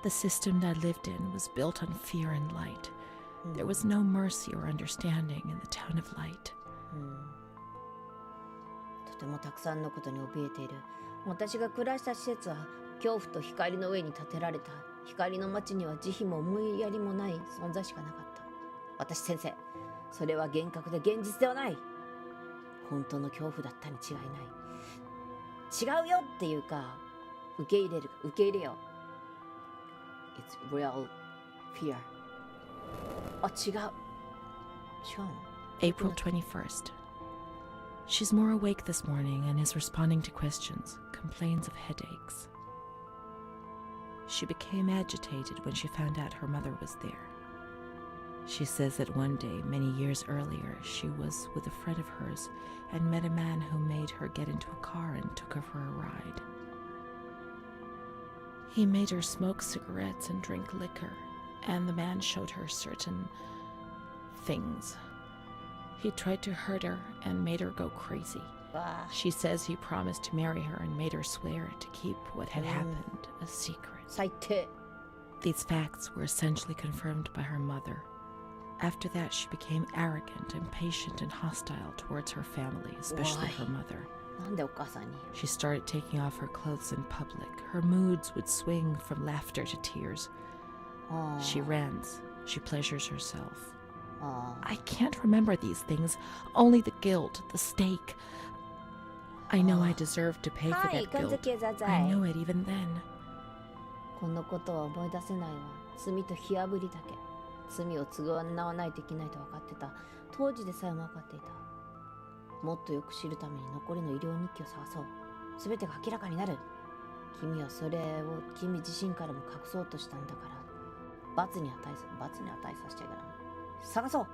The system that I lived in was built on fear and light. There was no mercy or understanding in the Town of Light. とてもたくさんのことに怯えている。私が暮らした施設は恐怖と光の上に建てられた。光の街には慈悲も思いやりもない存在しかなかった。私先生、それは幻覚で現実ではない。本当の恐怖だったに違いない。違うよっていうか、受け入れよ。It's real fear. あ、違うの？ April 21st. She's more awake this morning and is responding to questions, complains of headaches. She became agitated when she found out her mother was there. She says that one day, many years earlier, she was with a friend of hers and met a man who made her get into a car and took her for a ride. He made her smoke cigarettes and drink liquor, and the man showed her certain things. He tried to hurt her and made her go crazy. She says he promised to marry her and made her swear to keep what had happened a secret. 最低。 These facts were essentially confirmed by her mother. After that, she became arrogant, impatient, and hostile towards her family, especially her mother. なんでお母さんに？ She started taking off her clothes in public. Her moods would swing from laughter to tears. She rants. She pleasures herself. I can't remember these things, only the guilt, the stake. I know I deserve to pay for that guilt. I know it even then. このことは思い出せないわ。罪と火あぶりだけ。罪を償わないといけないと分かってた。当時でさえも分かっていた。もっとよく知るために残りの医療日記を探そう。すべてが明らかになる。君はそれを君自身からも隠そうとしたんだから。罰に値させちゃいけない。探そう。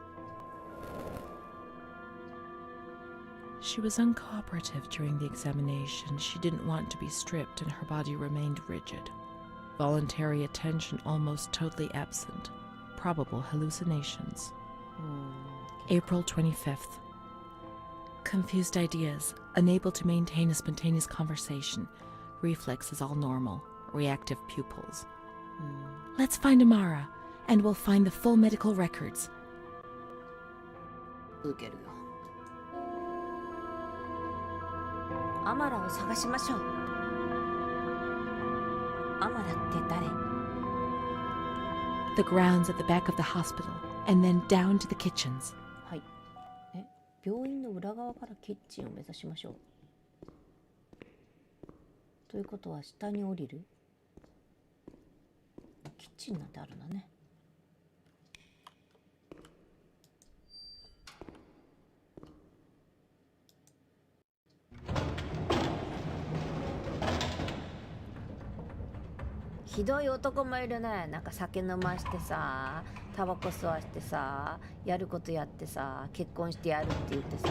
She was uncooperative during the examination. She didn't want to be stripped and her body remained rigid. Voluntary attention almost totally absent. Probable hallucinations. April 25th. Confused ideas, unable to maintain a spontaneous conversation. Reflexes all normal. Reactive pupils. Let's find Amara, and we'll find the full medical records. 受けるよ。アマラを探しましょう。アマラって誰？ The grounds at the back of the hospital, and then down to the kitchens. はい。病院の裏側からキッチンを目指しましょう。ということは下に降りる？チンなんてあるんだね。ひどい男もいるね。なんか酒飲ましてさ、タバコ吸わしてさ、やることやってさ、結婚してやるって言ってさ、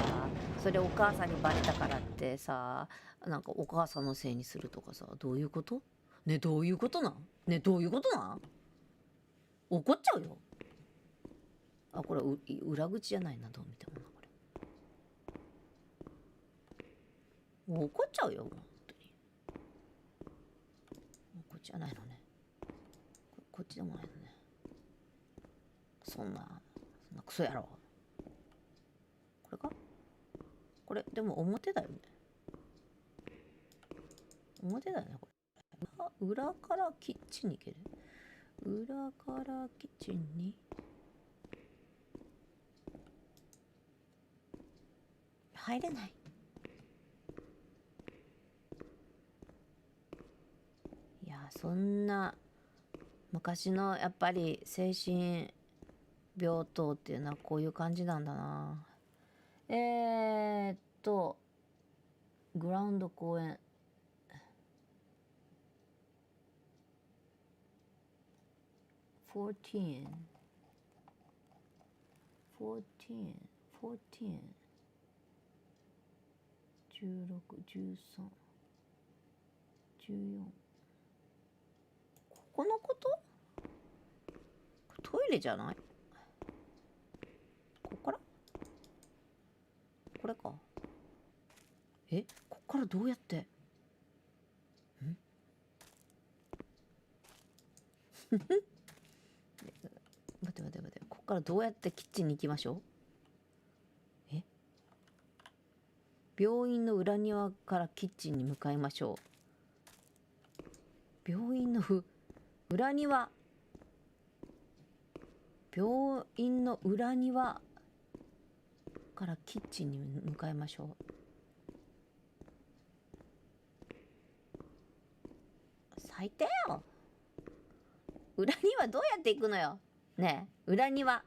それお母さんにバレたからってさ、なんかお母さんのせいにするとかさ、どういうこと？ね、どういうことなん？ね、どういうことなん？怒っちゃうよ。あ、これ裏口じゃないな、どう見てもな、これ。怒っちゃうよ、本当に。こっちじゃないのね。こっちでもないのね。そんなクソ野郎。これか？これ、でも表だよね。表だよね、これ。裏からキッチンに行ける？裏からキッチンに入れない。いや、そんな昔のやっぱり精神病棟っていうのはこういう感じなんだな。グラウンド公園。14 16 13 14。ここのこと？トイレじゃない？こっから？これか。こっからどうやって？待って。こっからどうやってキッチンに行きましょう？病院の裏庭からキッチンに向かいましょう。病院の裏庭。病院の裏庭からキッチンに向かいましょう。最低よ。裏庭どうやって行くのよ。ねえ、裏庭。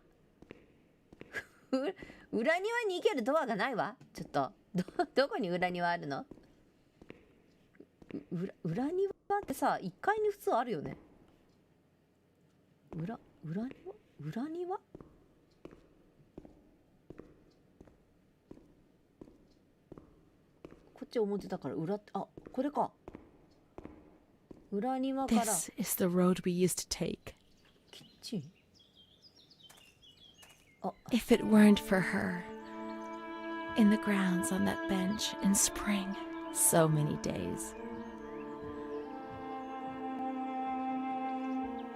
裏庭に行けるドアがないわ。ちょっとどこに裏庭あるの？裏庭ってさ、1階に普通あるよね。裏庭こっち表だから裏って、あ、これか。裏庭から。 This is the road we used to take. キッチン。If it weren't for her, in the grounds on that bench in spring, so many days.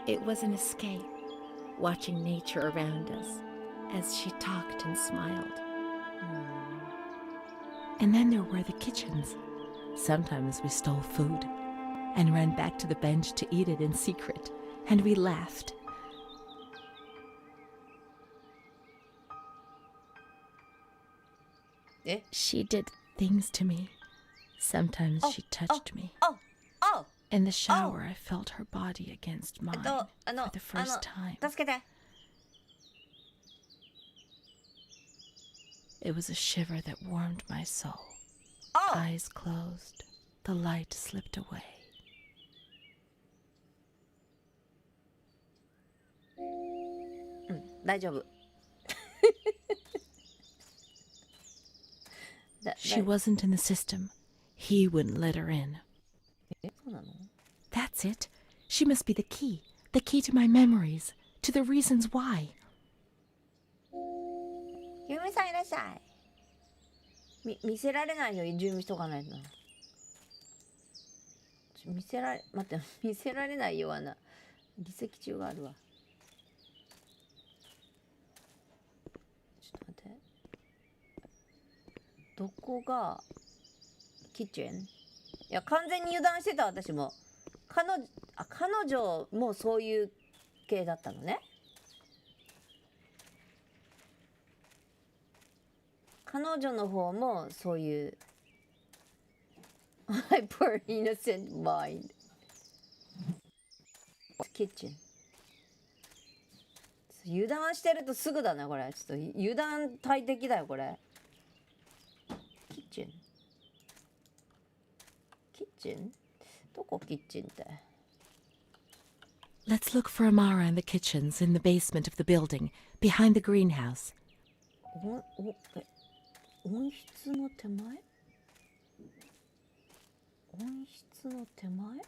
It was an escape, watching nature around us as she talked and smiled. And then there were the kitchens. Sometimes we stole food and ran back to the bench to eat it in secret, and we laughed. She did things to me. Sometimes she touched me. In the shower, I felt her body against mine for the first time. 助けて。 It was a shiver that warmed my soul. Eyes closed, the light slipped away. 大丈夫。She wasn't in the system. He wouldn't let her in. そうなの？ That's it. She must be the key to my memories, to the reasons why. ゆみさんいらっしゃい。見せられないよ、準備しとかないと。見せられないような離席中があるわ。ちょっと待って。どこがキッチン？いや、完全に油断してた、私も。彼女もそういう系だったのね。彼女の方もそういう hyper innocent mind キッチン。油断してるとすぐだねこれ。ちょっと油断大敵だよこれ。キッチンどこキッチンって。 Let's look for Amara in the kitchens in the basement of the building, behind the greenhouse. 温室の手前？温室の手前？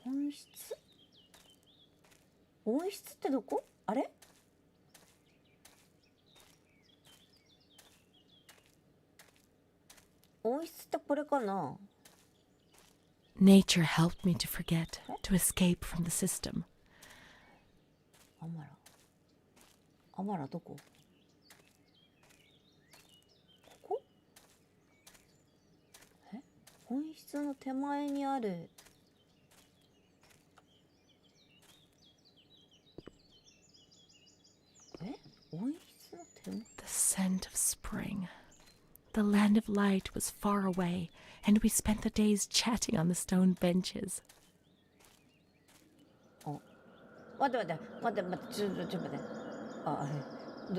温室？温室ってどこ？あれ？温室ってこれかな？ Nature helped me to forget, to escape from the system. アマラどこ？ここ？温室の手前にある。温室の手前？ The scent of spring. The land of light was far away, and we spent the days chatting on the stone benches. 待って、ちょっと待って。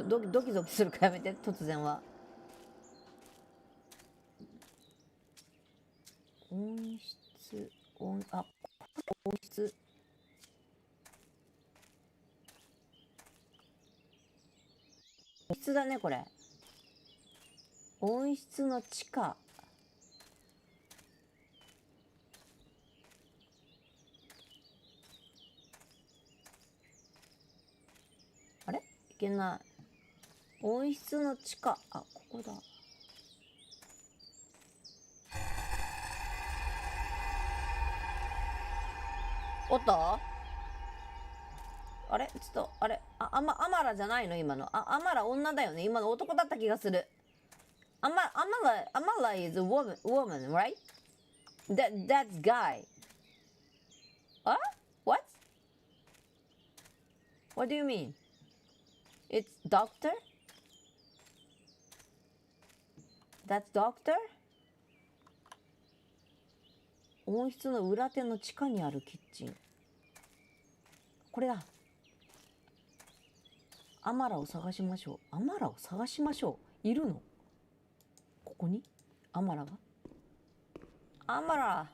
ドキドキするかやめて、突然は。温室、温室。温室だね、これ。温室の地下。あれ？いけない。温室の地下。あ、ここだ。おっと？あれ？ちょっと、あれ？アマラじゃないの今の。アマラ女だよね。今の男だった気がする。アマラ is a woman, right? That's guy. What? What do you mean? It's doctor? That's doctor? 温室の裏手の地下にあるキッチン。これだ。アマラを探しましょう。いるの？ここにアマラが？アマラ。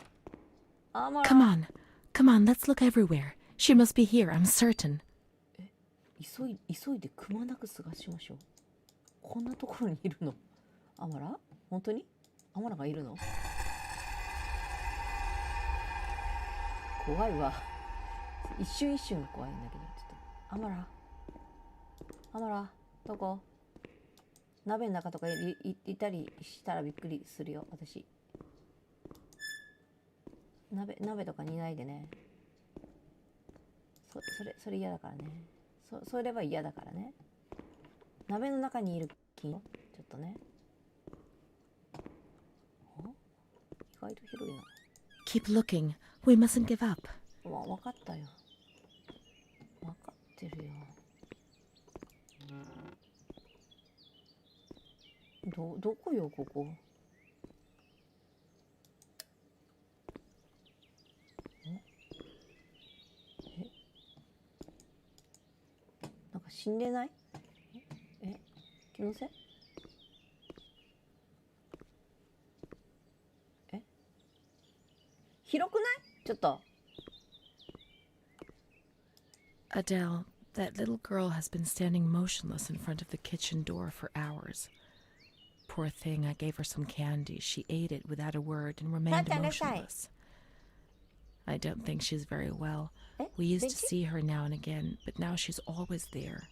Come on, let's look everywhere. She must be here, I'm certain. 急いでくまなく探しましょう。こんなところにいるの？アマラ？本当に？アマラがいるの？怖いわ。一瞬が怖いんだけど、ちょっとアマラどこ？鍋の中とかいたりしたらびっくりするよ私。鍋とかにいないでね。それ嫌だからね。それは嫌だからね。鍋の中にいる金ちょっとね。意外と広いな。 Keep looking. We mustn't give up. 分かったよ。分かってるよ。どこよここ？なんか死んでない？気のせい？広くない？ちょっと。Adele, that little girl has been standing motionless in front of the kitchen door for hours. Poor thing, I gave her some candy. She ate it without a word and remained motionless. I don't think she's very well. We used to see her now and again, but now she's always there.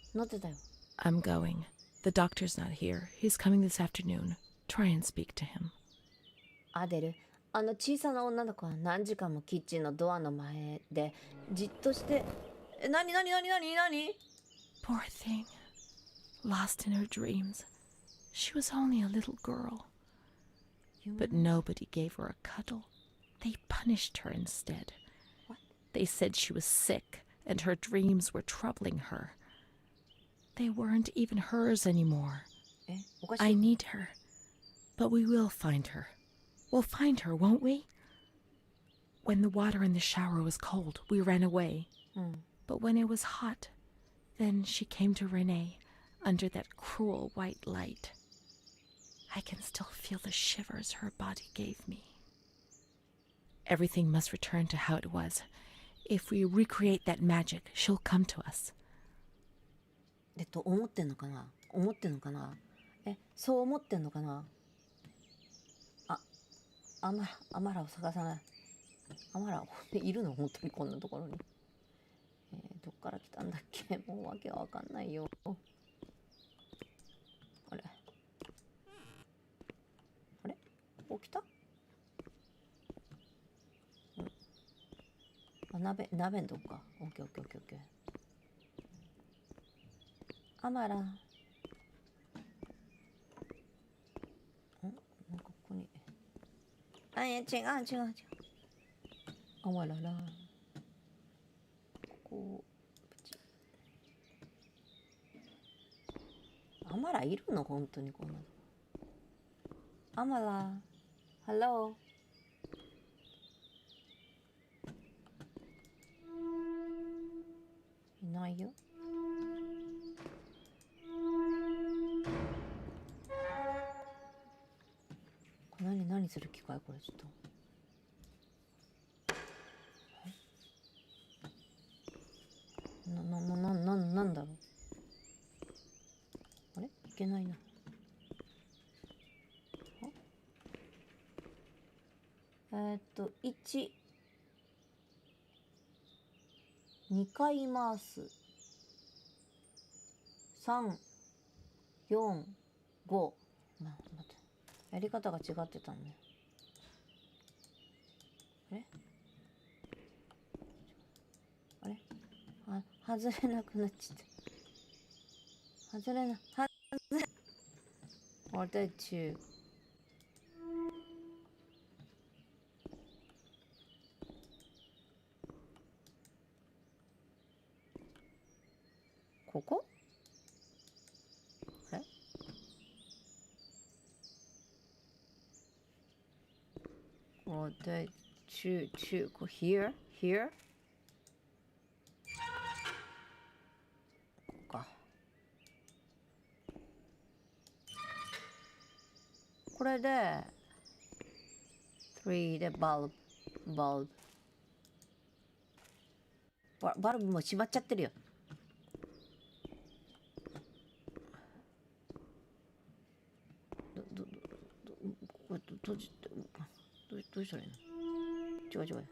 I'm going. The doctor's not here. He's coming this afternoon. Try and speak to him. アデル、あの小さな女の子は何時間もキッチンのドアの前でじっとして。何？ Poor thing. Lost in her dreams. She was only a little girl. But nobody gave her a cuddle. They punished her instead. What? They said she was sick and her dreams were troubling her. They weren't even hers anymore. I need her. But we will find her. We'll find her, won't we? When the water in the shower was cold, we ran away. But when it was hot, then she came to Renee under that cruel white light. I can still feel the shivers her body gave me. Everything must return to how it was. If we recreate that magic, she'll come to us. 思ってんのかな、思ってんのかな、そう思ってんのかな。アマラを探さない。アマラいるの本当にこんなところに。どっから来たんだっけ、もうわけわかんないよ。あれここ来た？鍋んとこか。オッケー。アマラ。なんかここに。違う。あわらら。こう。アマラいるの本当にこんなの。アマラ。ハロー。いないよ。何する機械これちょっと。なんだろう。あれいけないな。1、2回回す。3、4、5。待って。やり方が違ってたのね。外れなくなっちゃった。外れ。俺中。ここ？俺中。here？ これで3でバルブも閉まっちゃってるよ。これ閉じてどうしたらいいの？違う。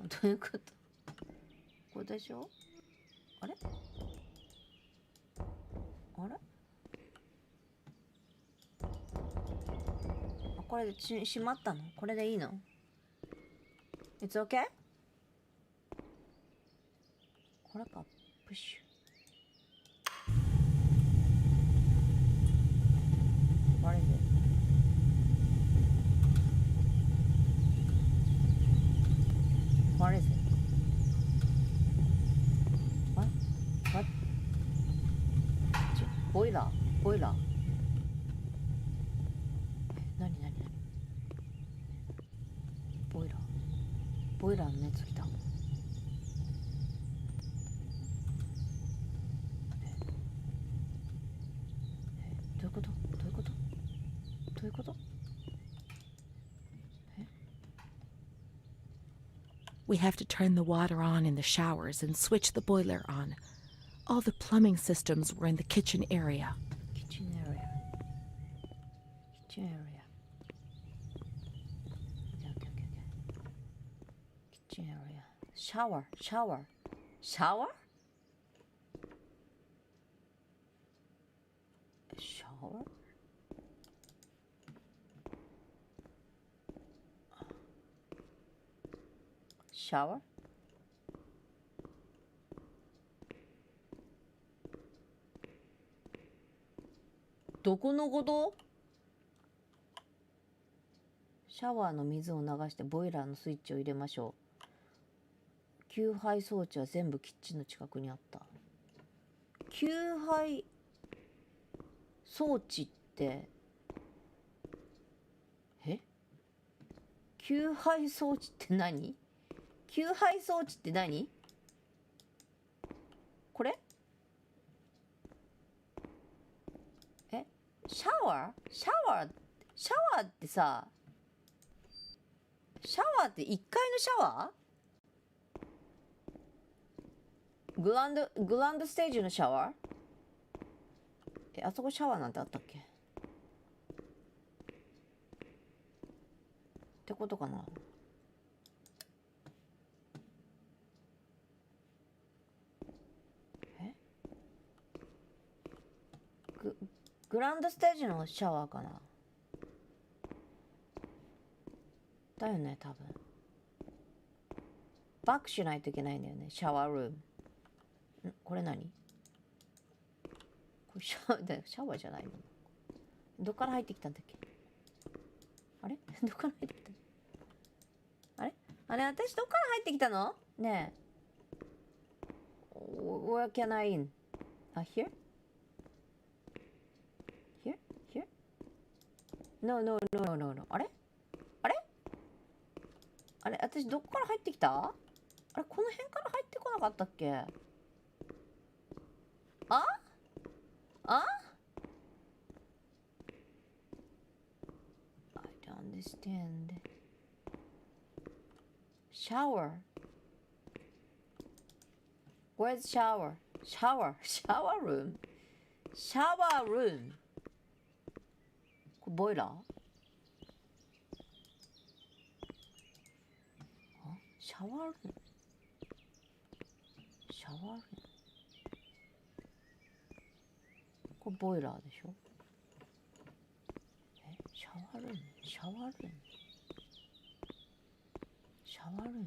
どういうこと？これでしょ？あれこれで閉まったの？これでいいの？ It's okay? これか。プッシュ。What is it? What is it? What? ボイラー。何ボイラーの熱きた。どういうこと？We have to turn the water on in the showers and switch the boiler on. All the plumbing systems were in the kitchen area. Kitchen area. Okay. Kitchen area. Shower. Shower? Shower? Shower? どこのこと？シャワーの水を流してボイラーのスイッチを入れましょう。給排装置は全部キッチンの近くにあった。給排装置って給排装置って何？給排装置って何？これ？シャワーってさ、シャワーって1階のシャワー？グランドステージのシャワー？あそこシャワーなんてあったっけ？ってことかな。グランドステージのシャワーかな。だよね、多分。バックしないといけないんだよね、シャワールーム。これ何？これシャワーじゃないの？どっから入ってきたんだっけ？あれどっから入ってきた？あれ私どっから入ってきたの？ねえ。Where can I in? Here? Here? No. あれ私どっから入ってきた？あれこの辺から入ってこなかったっけ？あ I don't understand. Shower. Where's shower? Shower room. Shower room. これボイラー？シャワールーム。これボイラーでしょ？シャワールーム。シャワールーム。シャワールーム。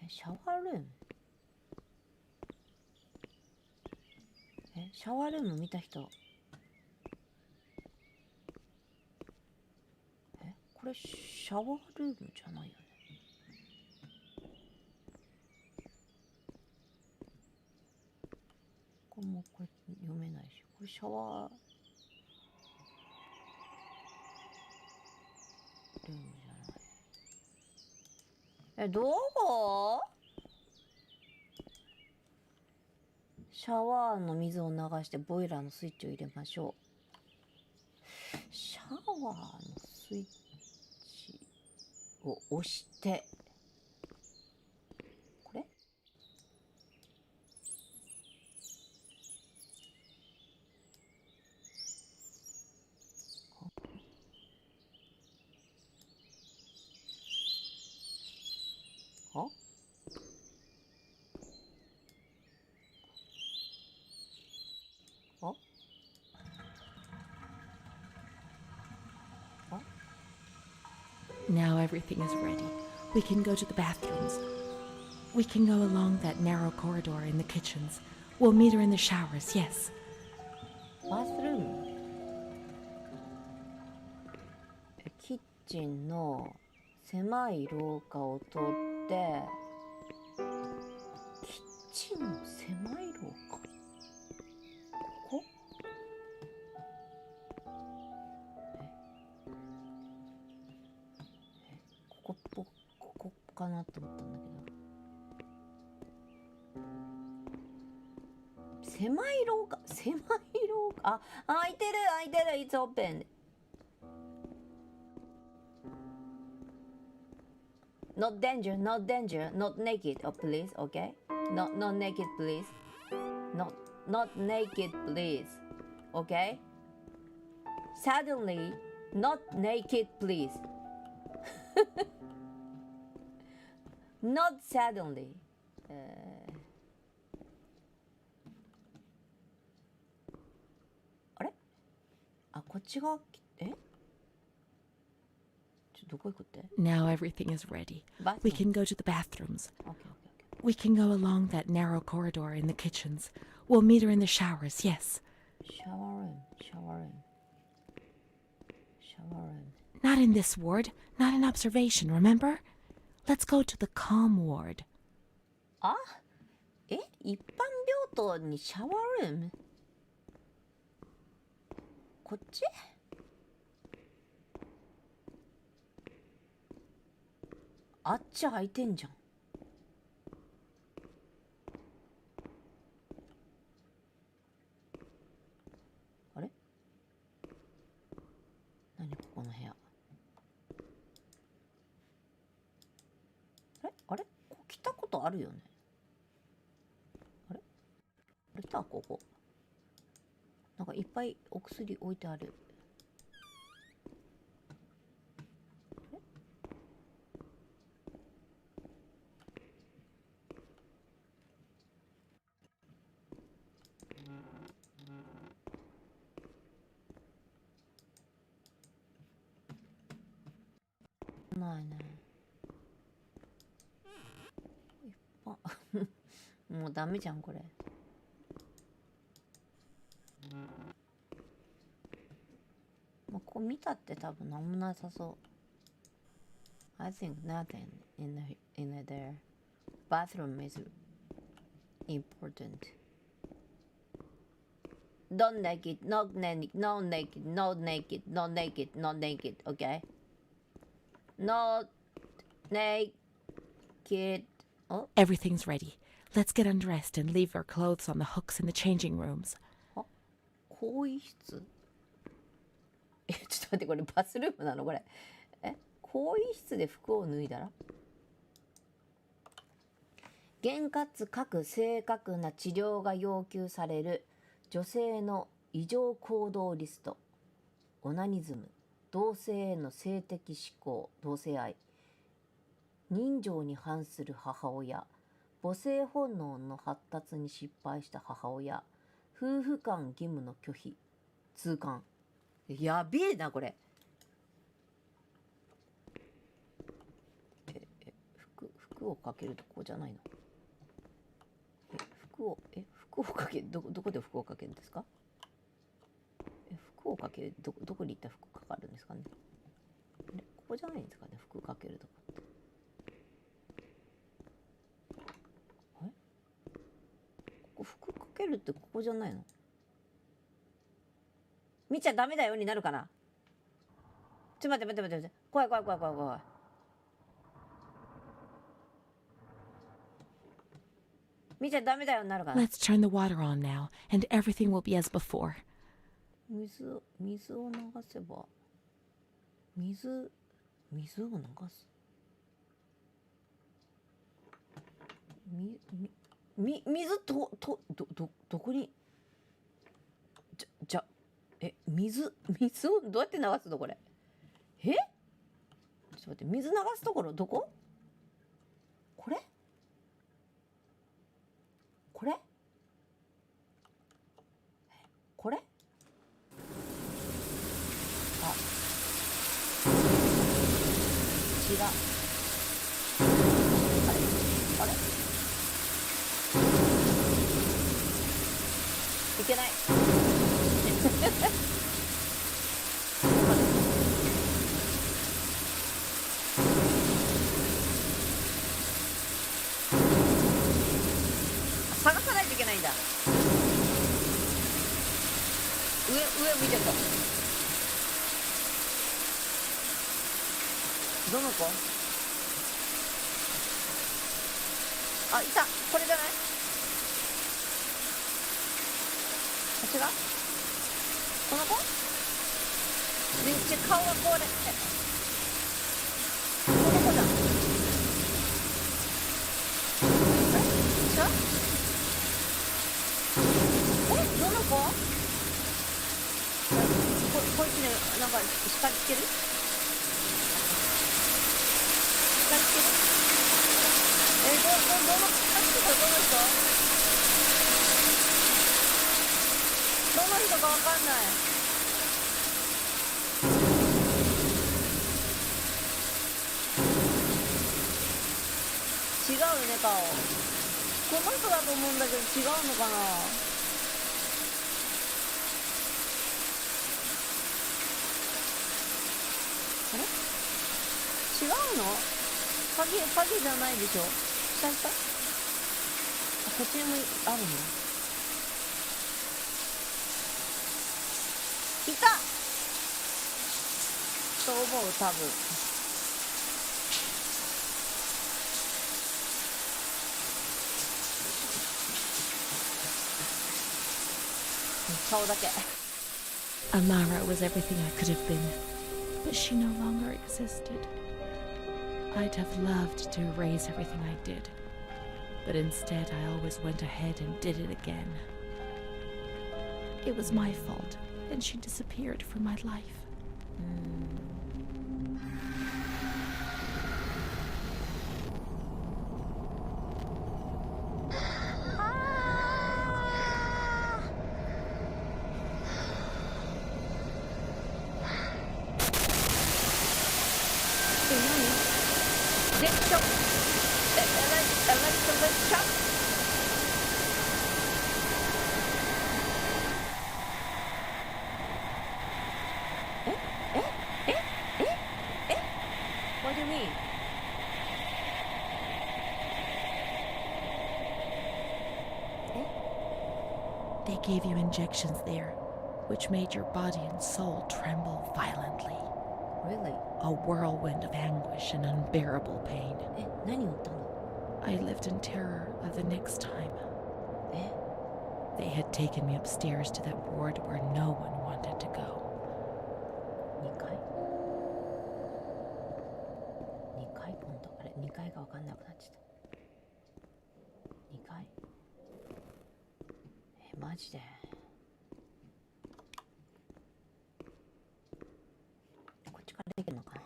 シャワールーム。シャワールーム見た人。これシャワールームじゃないよね。これもこれ読めないし、これシャワールームじゃない。どこ？シャワーの水を流してボイラーのスイッチを入れましょう。シャワーのスイッチを押してこれ？Now everything is ready. We can go to the bathrooms. We can go along that narrow corridor in the kitchens. We'll meet her in the showers, yes. バスルーム？キッチンの狭い廊下を通ってキッチンの狭い廊下？ここ？ここかなと思ったんだけど。狭い廊下。あ、開いてる。It's open. Not danger. Not naked, oh, please, okay? Not naked, please. Not naked, please. Okay? Suddenly, not naked, please. Not suddenly. あれ？あ、こっち側、どこ行くって？ Now everything is ready. We can go to the bathrooms. Okay. We can go along that narrow corridor in the kitchens. We'll meet her in the showers, yes. Shower room. Not in this ward. Not an observation, remember? Let's go to the calm ward. あ、一般病棟にシャワールーム？こっち？あっち空いてんじゃん。あれ？何ここの部屋？あれここ来たことあるよね。あれ来たここ。なんかいっぱいお薬置いてある。ないね。もうダメじゃんこれ。まあ、ここ見たって多分何もなさそう。I think nothing in there. Bathroom is important. Don't naked, not naked, no naked, no naked, no naked, no naked, okay? No naked. Oh. Everything's ready. Let's get undressed and leave our clothes on the hooks in the changing rooms. あ、更衣室？ちょっと待って、これバスルームなのこれ。更衣室で服を脱いだら？厳かかく正確な治療が要求される女性の異常行動リスト。オナニズム、同性への性的指向、同性愛、人情に反する母親、母性本能の発達に失敗した母親、夫婦間義務の拒否、痛感。やべえなこれ。服をかけるとこじゃないの？服をかける、どこで服をかけるんですか？服をかける、どこに行ったら服かかるんですかね？ここじゃないんですかね、服かけるとこって。ここ服かけるってここじゃないの？見ちゃダメだよになるかな？ちょっと待って。怖い。見ちゃダメだよになるかな？ Let's turn the water on now, and everything will be as before. 水を流せば、水を流す。水どこに？水をどうやって流すのこれ？ちょっと待って、水流すところどこ？これ？あ、違う。あれいけない。探さないといけないんだ。上を見てると。どの子？あ、いた。これじゃない？違う？この子？めっちゃ顔がこれ。この子じゃん。違う？どの子？こいつね、なんか光つける？光つける？どの人かわかんない。違うよね、顔。この人だと思うんだけど違うのかな。こ違うの？影じゃないでしょ。下行った？あ、こっちにもあるの？いたと思う、多分。顔だけ。Amara was everything I could have been, but she no longer existed. I'd have loved to erase everything I did, but instead I always went ahead and did it again. It was my fault, and she disappeared from my life. What do you mean? They gave you injections there, which made your body and soul tremble violently. Really? A whirlwind of anguish and unbearable pain. 何を打ったの？ I lived in terror of the next time. え They had taken me upstairs to that ward where no one wanted to go. 2階 ?2 階今度。あれ ?2 階が分かんなくなっちゃった。2階マジでこっちからできるのかな。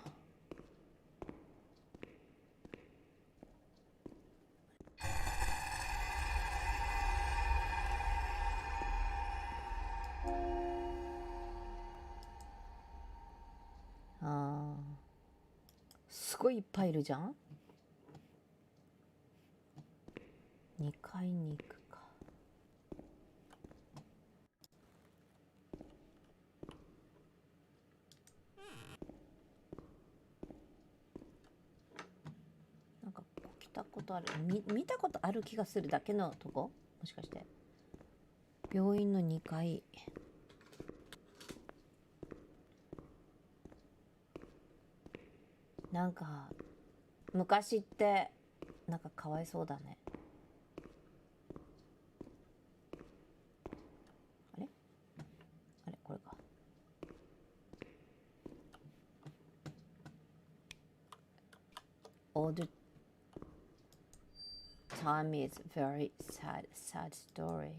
すごいいっぱいいるじゃん。2階に行くか。なんか来たことある、見たことある気がするだけのとこ、もしかして病院の2階。なんか昔ってなんかかわいそうだね。あれこれか。All the time is very sad story.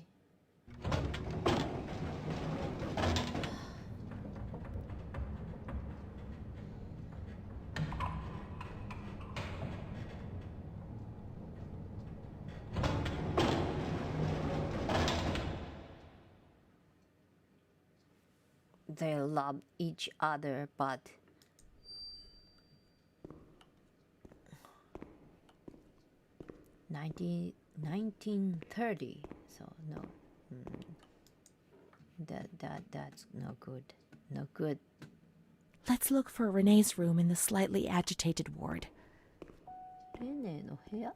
They love each other, but $1930, so no, that's no good, no good. Let's look for Renee's room in the slightly agitated ward. レネの部屋?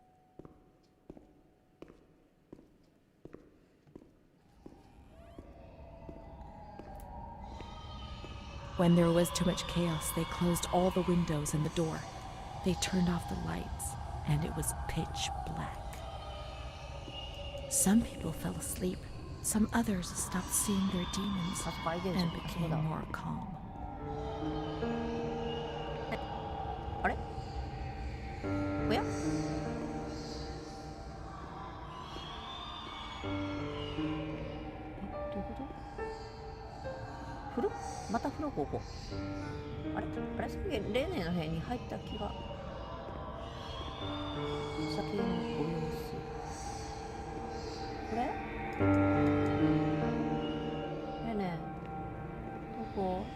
When there was too much chaos, they closed all the windows and the door. They turned off the lights, and it was pitch black. Some people fell asleep. Some others stopped seeing their demons and became more calm. あれ？おや？どういうこと？風呂？また風呂ここ。あれさっきレーネの部屋に入った気が。先にご様子。これ？レーネ、どこ？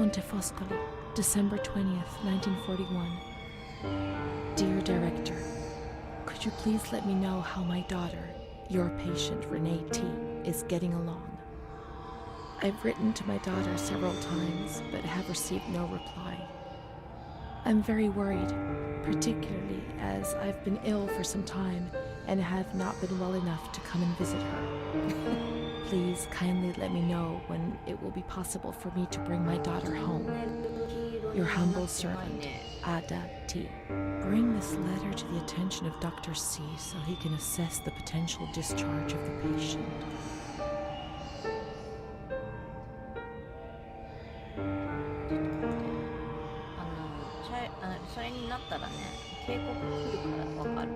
Montefoscolo, December 20th, 1941. Dear Director, could you please let me know how my daughter, your patient Renee T, is getting along? I've written to my daughter several times, but have received no reply. I'm very worried, particularly as I've been ill for some time and have not been well enough to come and visit her. Please kindly let me know when it will be possible for me to bring my daughter home. Your humble servant, Ada T. Bring this letter to the attention of Dr. C so he can assess the potential discharge of the patient. それになったらね、警告来るからわかる。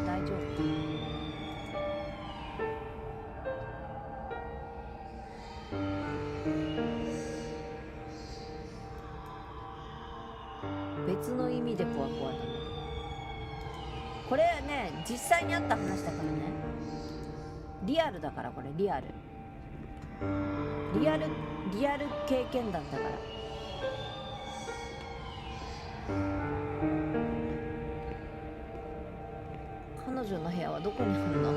大丈夫。別の意味で怖い怖いだね。これね、実際にあった話だからね。リアルだからこれリアル経験談だから。彼女の部屋はどこにあるの？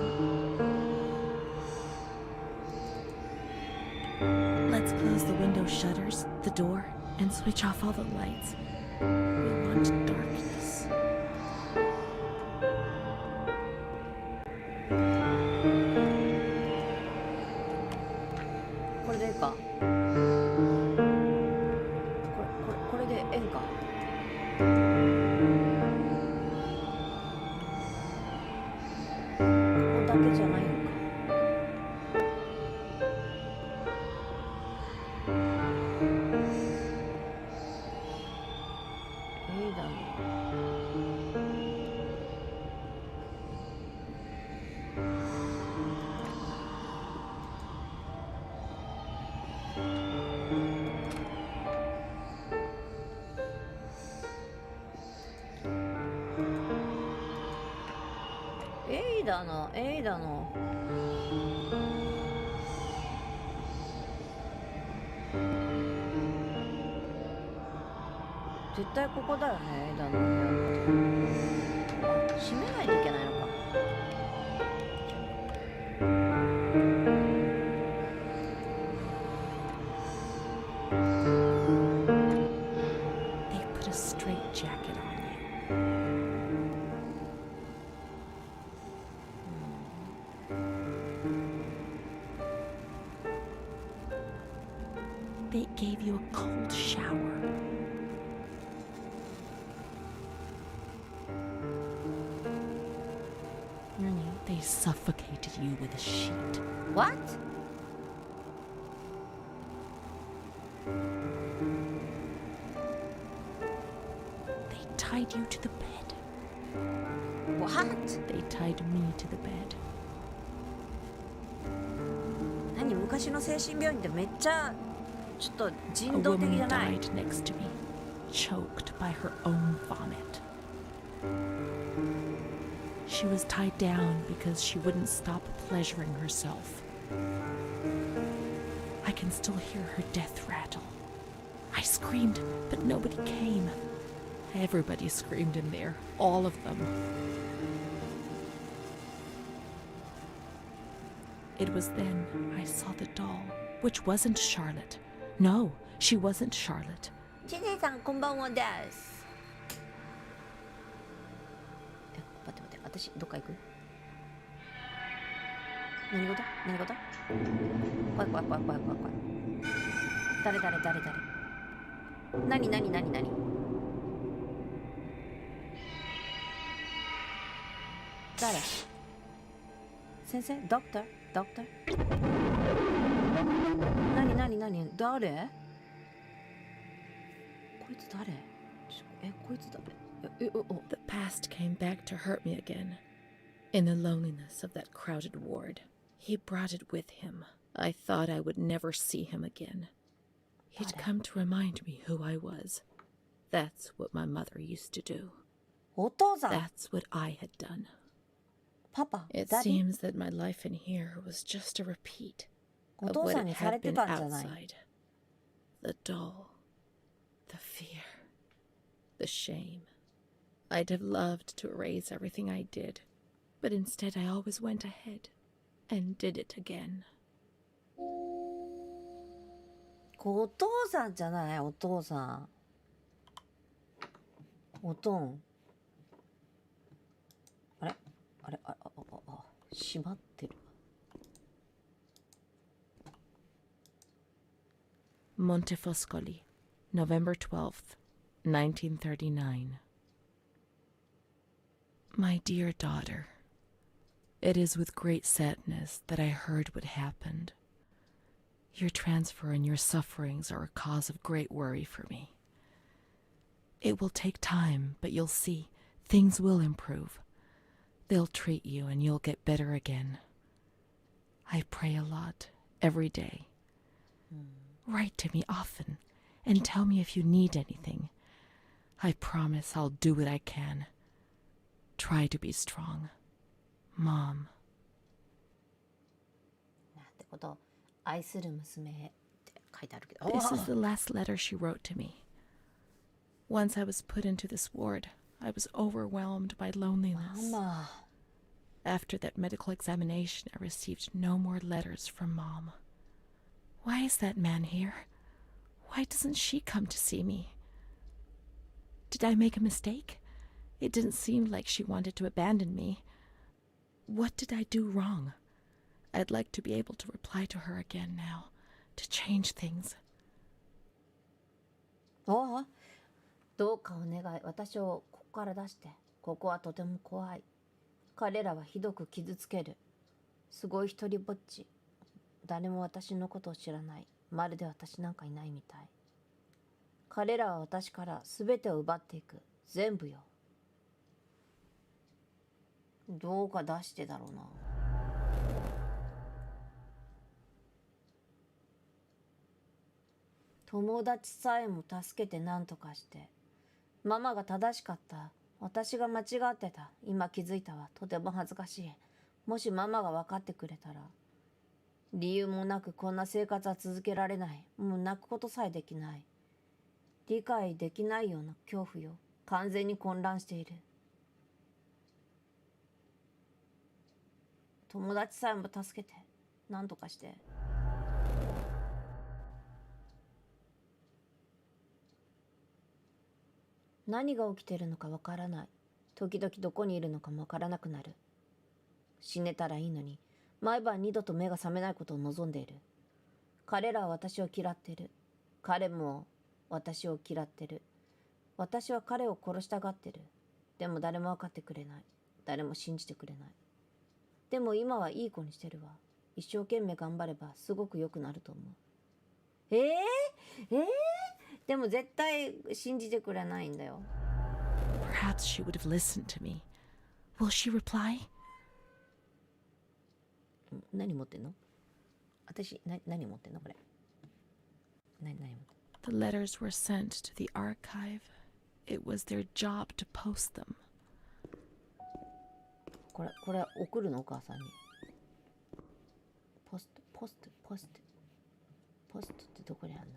Let's close the window shutters, the door, and switch off all the lights. We want darkness. これでいいか。これでええんか。ここだけじゃないのか。いいだろう。エイダの絶対ここだよね。エイダの部屋閉めないといけないのか。They put a straight jacket on you. They gave you a cold shower. They suffocated you with a sheet. What? They tied you to the bed. What? They tied me to the bed. 何？昔の精神病院ってめっちゃちょっと A 人道的じゃ woman ない？ died next to me, choked by her own vomit. She was tied down because she wouldn't stop pleasuring herself. I can still hear her death rattle. I screamed, but nobody came. Everybody screamed in there, all of them. It was then I saw the doll, which wasn't Charlotte. No, she wasn't Charlotte. ジネさんこんばんはです。待って、私どっか行く？何事？怖い。誰？何？誰？先生？ドクター？何？誰？こいつ誰？こいつ誰？The past came back to hurt me again. In the loneliness of that crowded ward, he brought it with him. I thought I would never see him again. He'd come to remind me who I was. That's what my mother used to do. お父さん。 That's what I had done. パパ、 It ダディ seems that my life in here was just a repeat お of 父 what さん it にされ had て been たんじゃない？ outside. The dull, the fear, the shame. I'd have loved to erase everything I did, but instead I always went ahead and did it again. お父さんじゃない？お父さん。おとん。あれあれ閉まってる。Montefoscoli, November 12th, 1939. My dear daughter, it is with great sadness that I heard what happened. Your transfer and your sufferings are a cause of great worry for me. It will take time, but you'll see, things will improve. They'll treat you and you'll get better again. I pray a lot, every day. Write to me often and tell me if you need anything. I promise I'll do what I can. Try to be strong. Mom. なんてこと、愛する娘へって書いてあるけど。 This is the last letter she wrote to me. Once I was put into this ward, I was overwhelmed by loneliness. ママ。 After that medical examination, I received no more letters from Mom. Why is that man here? Why doesn't she come to see me? Did I make a mistake? It didn't seem like she wanted to abandon me. What did I do wrong? I'd like to be able to reply to her again now, to change things. おう、どうかお願い。私をここから出して。ここはとても怖い。彼らはひどく傷つける。すごい一人ぼっち。誰も私のことを知らない。まるで私なんかいないみたい。彼らは私から全てを奪っていく。全部よ。どうか出してだろうな。友達さえも助けて何とかして。ママが正しかった。私が間違ってた。今気づいたわ。とても恥ずかしい。もしママが分かってくれたら。理由もなくこんな生活は続けられない。もう泣くことさえできない。理解できないような恐怖よ。完全に混乱している。友達さえも助けて。何とかして。何が起きているのかわからない。時々どこにいるのかもわからなくなる。死ねたらいいのに、毎晩二度と目が覚めないことを望んでいる。彼らは私を嫌っている。彼も私を嫌ってる。私は彼を殺したがってる。でも誰も分かってくれない。誰も信じてくれない。でも今はいい子にしてるわ。一生懸命頑張ればすごく良くなると思う。でも絶対信じてくれないんだよ。Perhaps she would have listened to me. Will she reply? 何持ってんの？私、何持ってんのこれ。何持ってんの？ The letters were sent to the archive. It was their job to post them. これ送るのお母さんに。ポストってどこにあるの？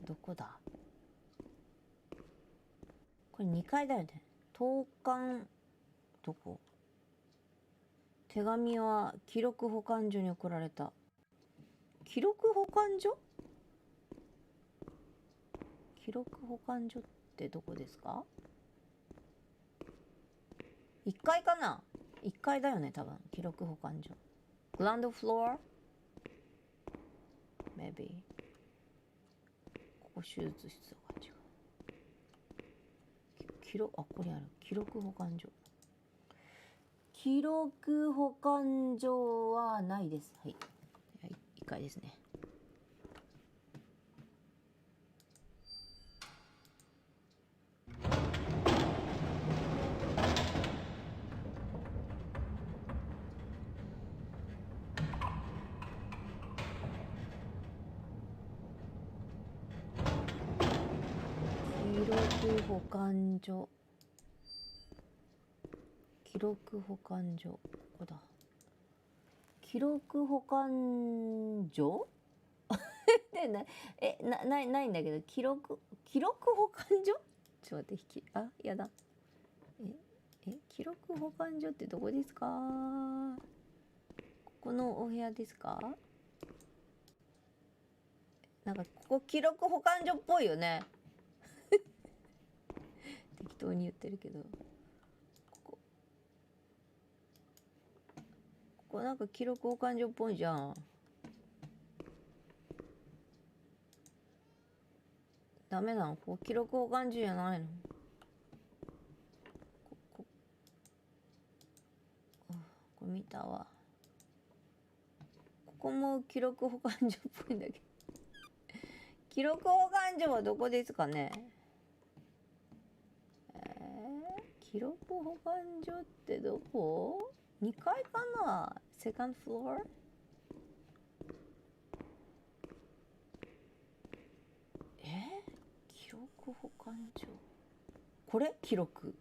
どこだ？これ2階だよね。投函どこ？手紙は記録保管所に送られた。記録保管所？記録保管所ってどこですか？1階かな？ 1 階だよね多分。記録保管所。グランドフロア？ Maybe。ここ手術室が違う。ここにある。記録保管所。記録保管所はないです。はい。1階ですね。保管所、記録保管所、ここだ。記録保管所でないんだけど、記録保管所、ちょっと待って、やだ。記録保管所ってどこですか？ここのお部屋ですか？なんかここ記録保管所っぽいよね。適当に言ってるけど、ここなんか記録保管所っぽいじゃん。ダメなの？ここ記録保管所じゃないの？これ見たわ。ここも記録保管所っぽいんだけど。記録保管所はどこですかね？記録保管所ってどこ？ 2 階かな？セカンドフロア？記録保管所、これ記録？い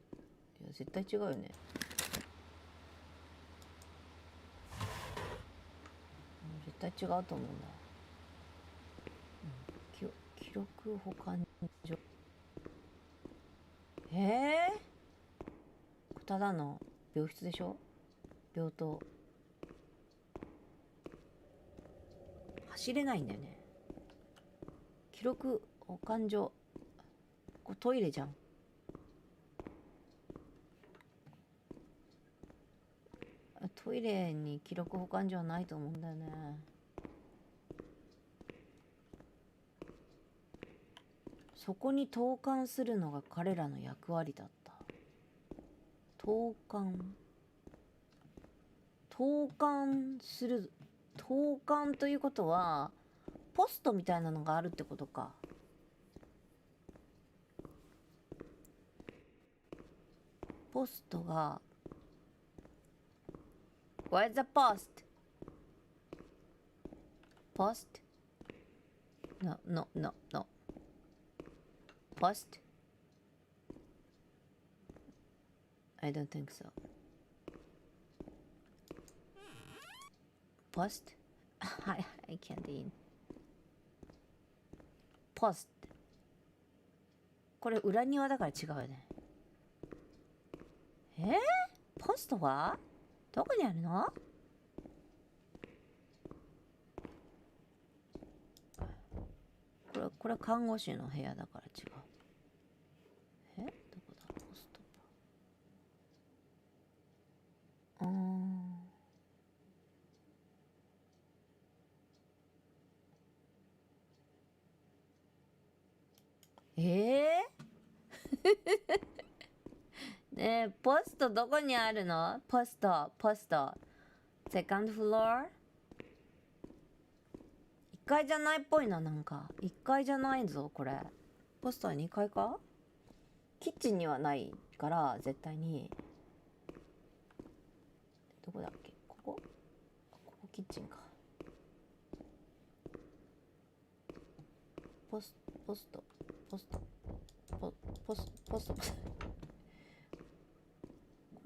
や絶対違うよね。絶対違うと思うんだ。記録保管所、ただの病室でしょ？病棟。走れないんだよね。記録保管所、ここトイレじゃん。トイレに記録保管所はないと思うんだよね。そこに投函するのが彼らの役割だった。投函する。投函ということはポストみたいなのがあるってことか。ポストが Where's the post? Post? No. Post? I don't think so. Post? I can't in. Post. これ裏庭だから違うよね。ポストはどこにあるの？これは看護師の部屋だから違う。どこだポスト。ねえ、ポストどこにあるの？ポスト。セカンドフロア？ 1 階じゃないっぽいな、なんか。1階じゃないぞ、これ。ポストは2階か？キッチンにはないから、絶対に。どこだっけ？ここキッチンか。ポスト。こ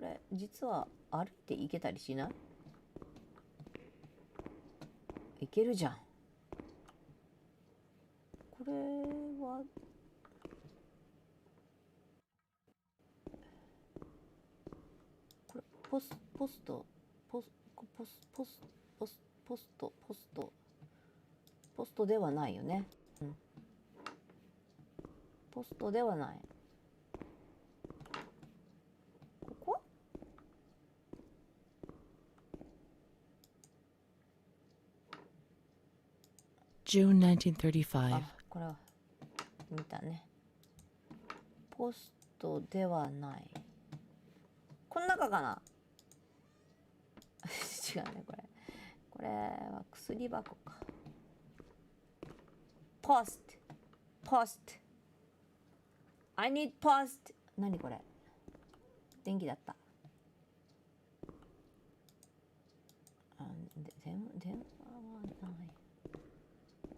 れ実は歩いて行けたりしない？行けるじゃん。これはこれポストではないよね。ポストではない。ここ？June 1935. これは見たね。ポストではない。この中かな？違うね、これは薬箱か。ポスト。I need post. 何これ？電気だった。電話はない。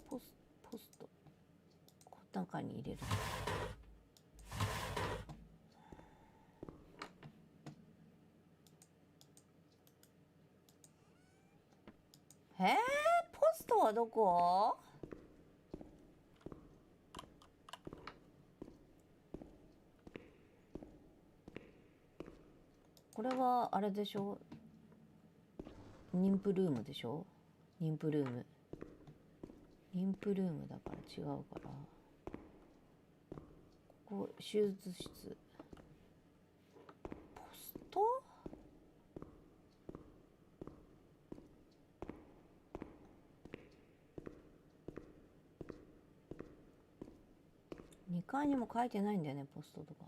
ポスト。この中に入れる。ポストはどこ？これはあれでしょ、妊婦ルームでしょ、妊婦ルームだから違うから、ここ手術室、ポスト2階にも書いてないんだよね、ポストとか。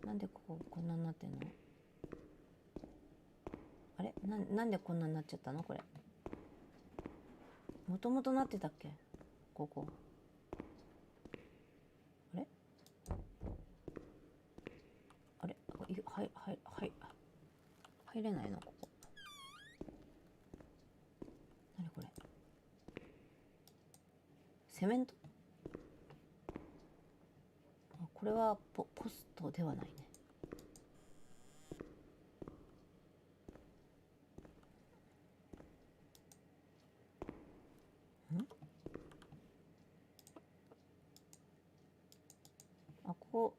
なんでこんなになってんの？あれ、なんでこんなになっちゃったのこれ。もともとなってたっけここ。あれあれ、入れないのここ。何これ、セメント？これはポストではないね。ここ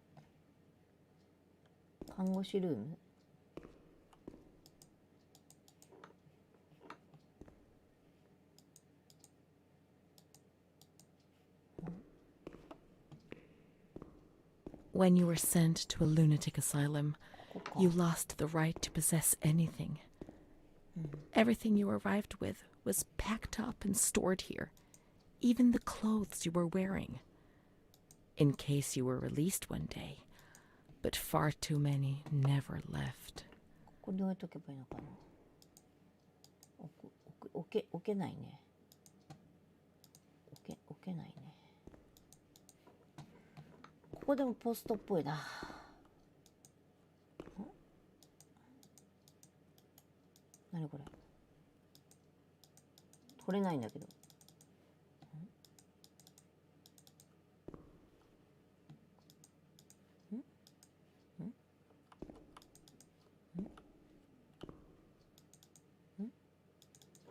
看護師ルーム？When you were sent to a lunatic asylum, you lost the right to possess anything. Everything you arrived with was packed up and stored here, even the clothes you were wearing. In case you were released one day, but far too many never left. ここに置いとけばいいのかな。置けないね。置けないね。ここでもポストっぽいな。何これ。取れないんだけど。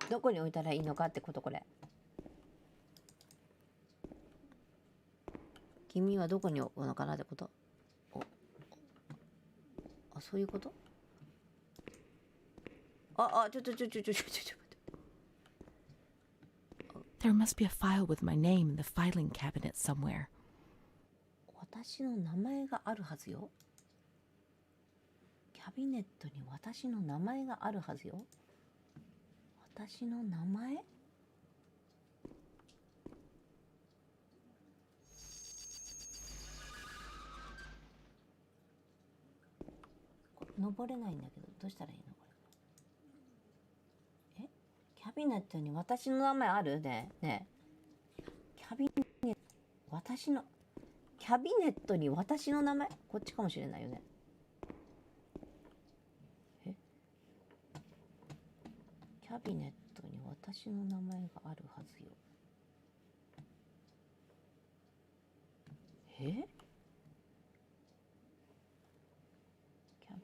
どこに置いたらいいのかってこと。これ君はどこに置くのかなってこと。そういうこと。ちょ There must be a file with my name in the filing cabinet somewhere. 私の名前があるはずよ。キャビネットに私の名前があるはずよ。私の名前？登れないんだけど、どうしたらいいのこれ。キャビネットに私の名前ある？ねえキャビネットに私の名前、こっちかもしれないよね。キャビネットに私の名前があるはずよ。キャ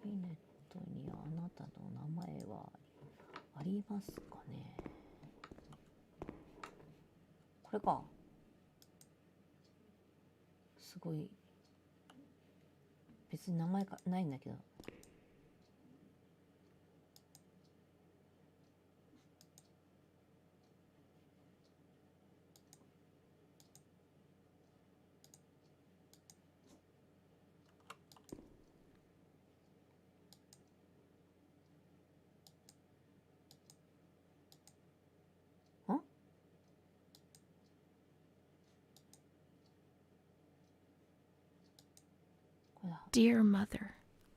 ビネットにあなたの名前はありますかね。これか。すごい。別に名前ないんだけど。Dear Mother,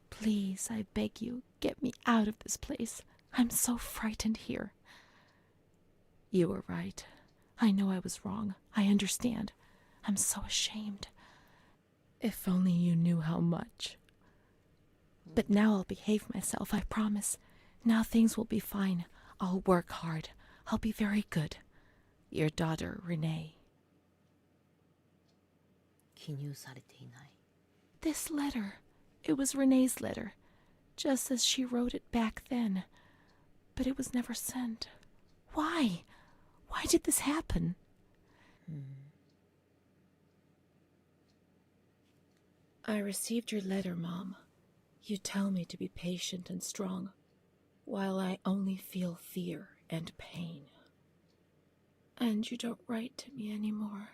please, I beg you, get me out of this place. I'm so frightened here. You were right. I know I was wrong. I understand. I'm so ashamed. If only you knew how much. But now I'll behave myself, I promise. Now things will be fine. I'll work hard. I'll be very good. Your daughter, Renee. 記入されていない。 This letter. It was Renee's letter. Just as she wrote it back then. But it was never sent. Why? Why did this happen? I received your letter, Mom. You tell me to be patient and strong, while I only feel fear and pain. And you don't write to me anymore.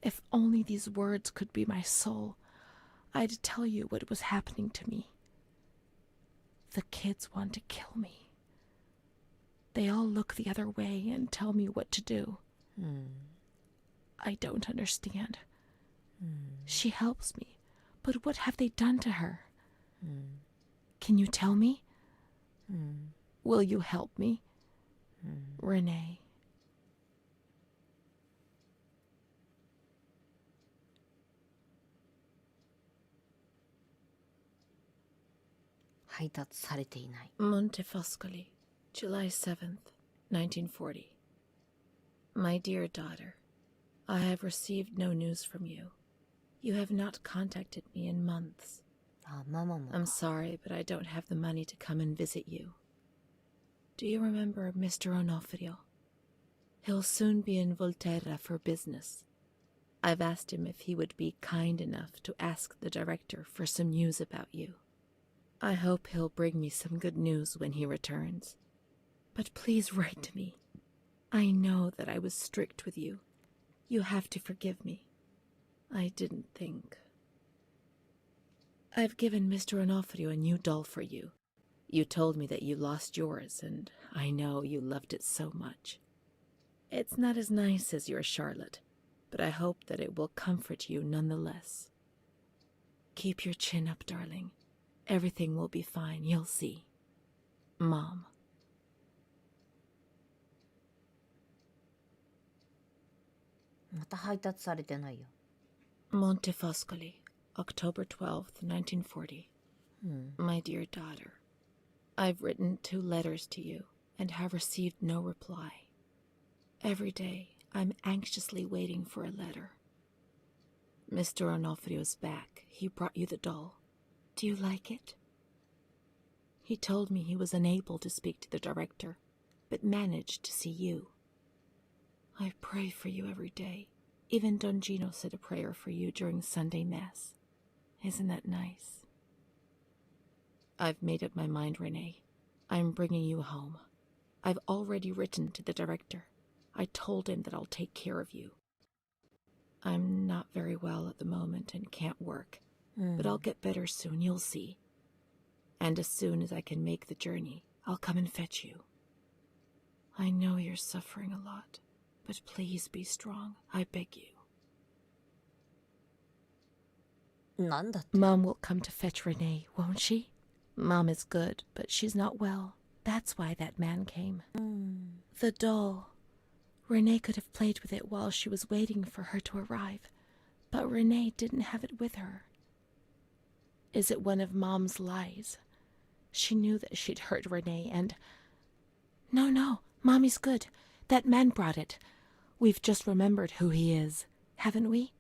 If only these words could be my soul, I'd tell you what was happening to me. The kids want to kill me. They all look the other way and tell me what to do. I don't understand. She helps me, but what have they done to her? Can you tell me? Will you help me? Renee. 配達されていない。Montefoscoli, July 7th, 1940. My dear daughter, I have received no news from you. You have not contacted me in months. あ、ママも。I'm sorry, but I don't have the money to come and visit you. Do you remember Mr. Onofrio? He'll soon be in Volterra for business. I've asked him if he would be kind enough to ask the director for some news about you. I hope he'll bring me some good news when he returns. But please write to me. I know that I was strict with you. You have to forgive me. I didn't think. I've given Mr. Onofrio a new doll for you. You told me that you lost yours, and I know you loved it so much. It's not as nice as your Charlotte, but I hope that it will comfort you nonetheless. Keep your chin up, darling. Everything will be fine, you'll see. Mom. また配達されてないよ。Montefoscoli, October 12th, 1940. My dear daughter, I've written 2 letters to you and have received no reply. Every day, I'm anxiously waiting for a letter. Mr. Onofrio's back. He brought you the doll. Do you like it? He told me he was unable to speak to the director, but managed to see you. I pray for you every day. Even Don Gino said a prayer for you during Sunday Mass. Isn't that nice? I've made up my mind, Renee. I'm bringing you home. I've already written to the director. I told him that I'll take care of you. I'm not very well at the moment and can't work, but I'll get better soon, you'll see. And as soon as I can make the journey, I'll come and fetch you. I know you're suffering a lot, but please be strong, I beg you. なんだって。 Mom will come to fetch Renee, won't she? Mom is good, but she's not well. That's why that man came. The doll. Renee could have played with it while she was waiting for her to arrive, but Renee didn't have it with her. Is it one of Mom's lies? She knew that she'd hurt Renee and... No, Mommy's good. That man brought it. We've just remembered who he is, haven't we?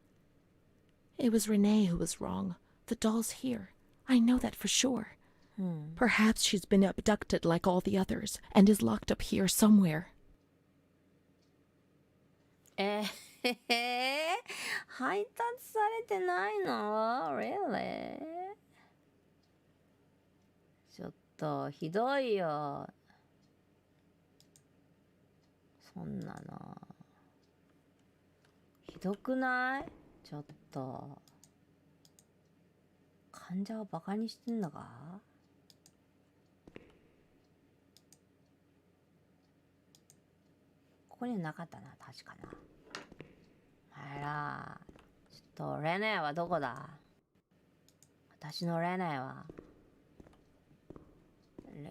It was Renee who was wrong. The doll's here. I know that for sure. Perhaps she's been abducted like all the others and is locked up here somewhere. 配達されてないの Really? ちょっとひどいよ。そんなのひどくない？ちょっと患者をバカにしてんのか？ここにはなかったな、確かな。あら、ちょっとレネはどこだ？私のレネは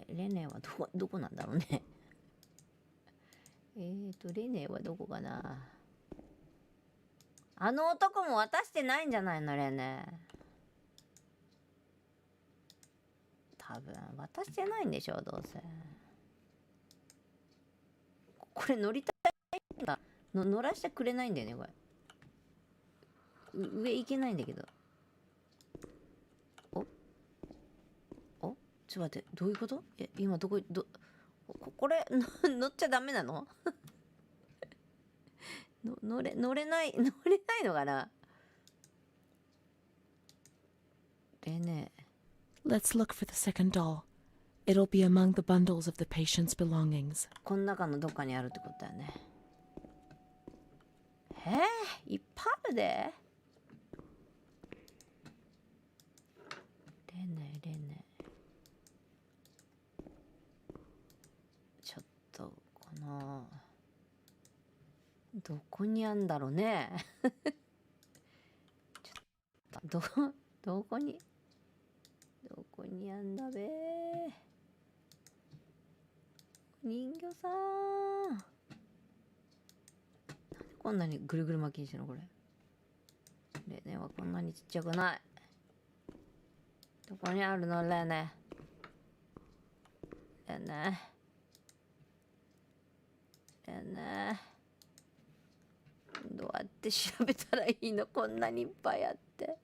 レネはどこなんだろうね。レネはどこかな。あの男も渡してないんじゃないの、レネ。多分渡してないんでしょ、どうせ。これ乗りたいんだ。乗らしてくれないんだよね、これ。上行けないんだけど。ちょっと待って、どういうこと？今どここれ乗っちゃダメなの？乗れないのかな？レネ。Let's look for the second doll. It'll be among the bundles of the patient's belongings. この中のどっかにあるってことだよね。いっぱいあるで。レネ。ちょっとこのどこにあんだろうね。ちょっとどこにあんだべ。人形さん。なんでこんなにぐるぐる巻きにしてるのこれ。レネはこんなにちっちゃくない。どこにあるのレネ。どうやって調べたらいいの？こんなにいっぱいあって。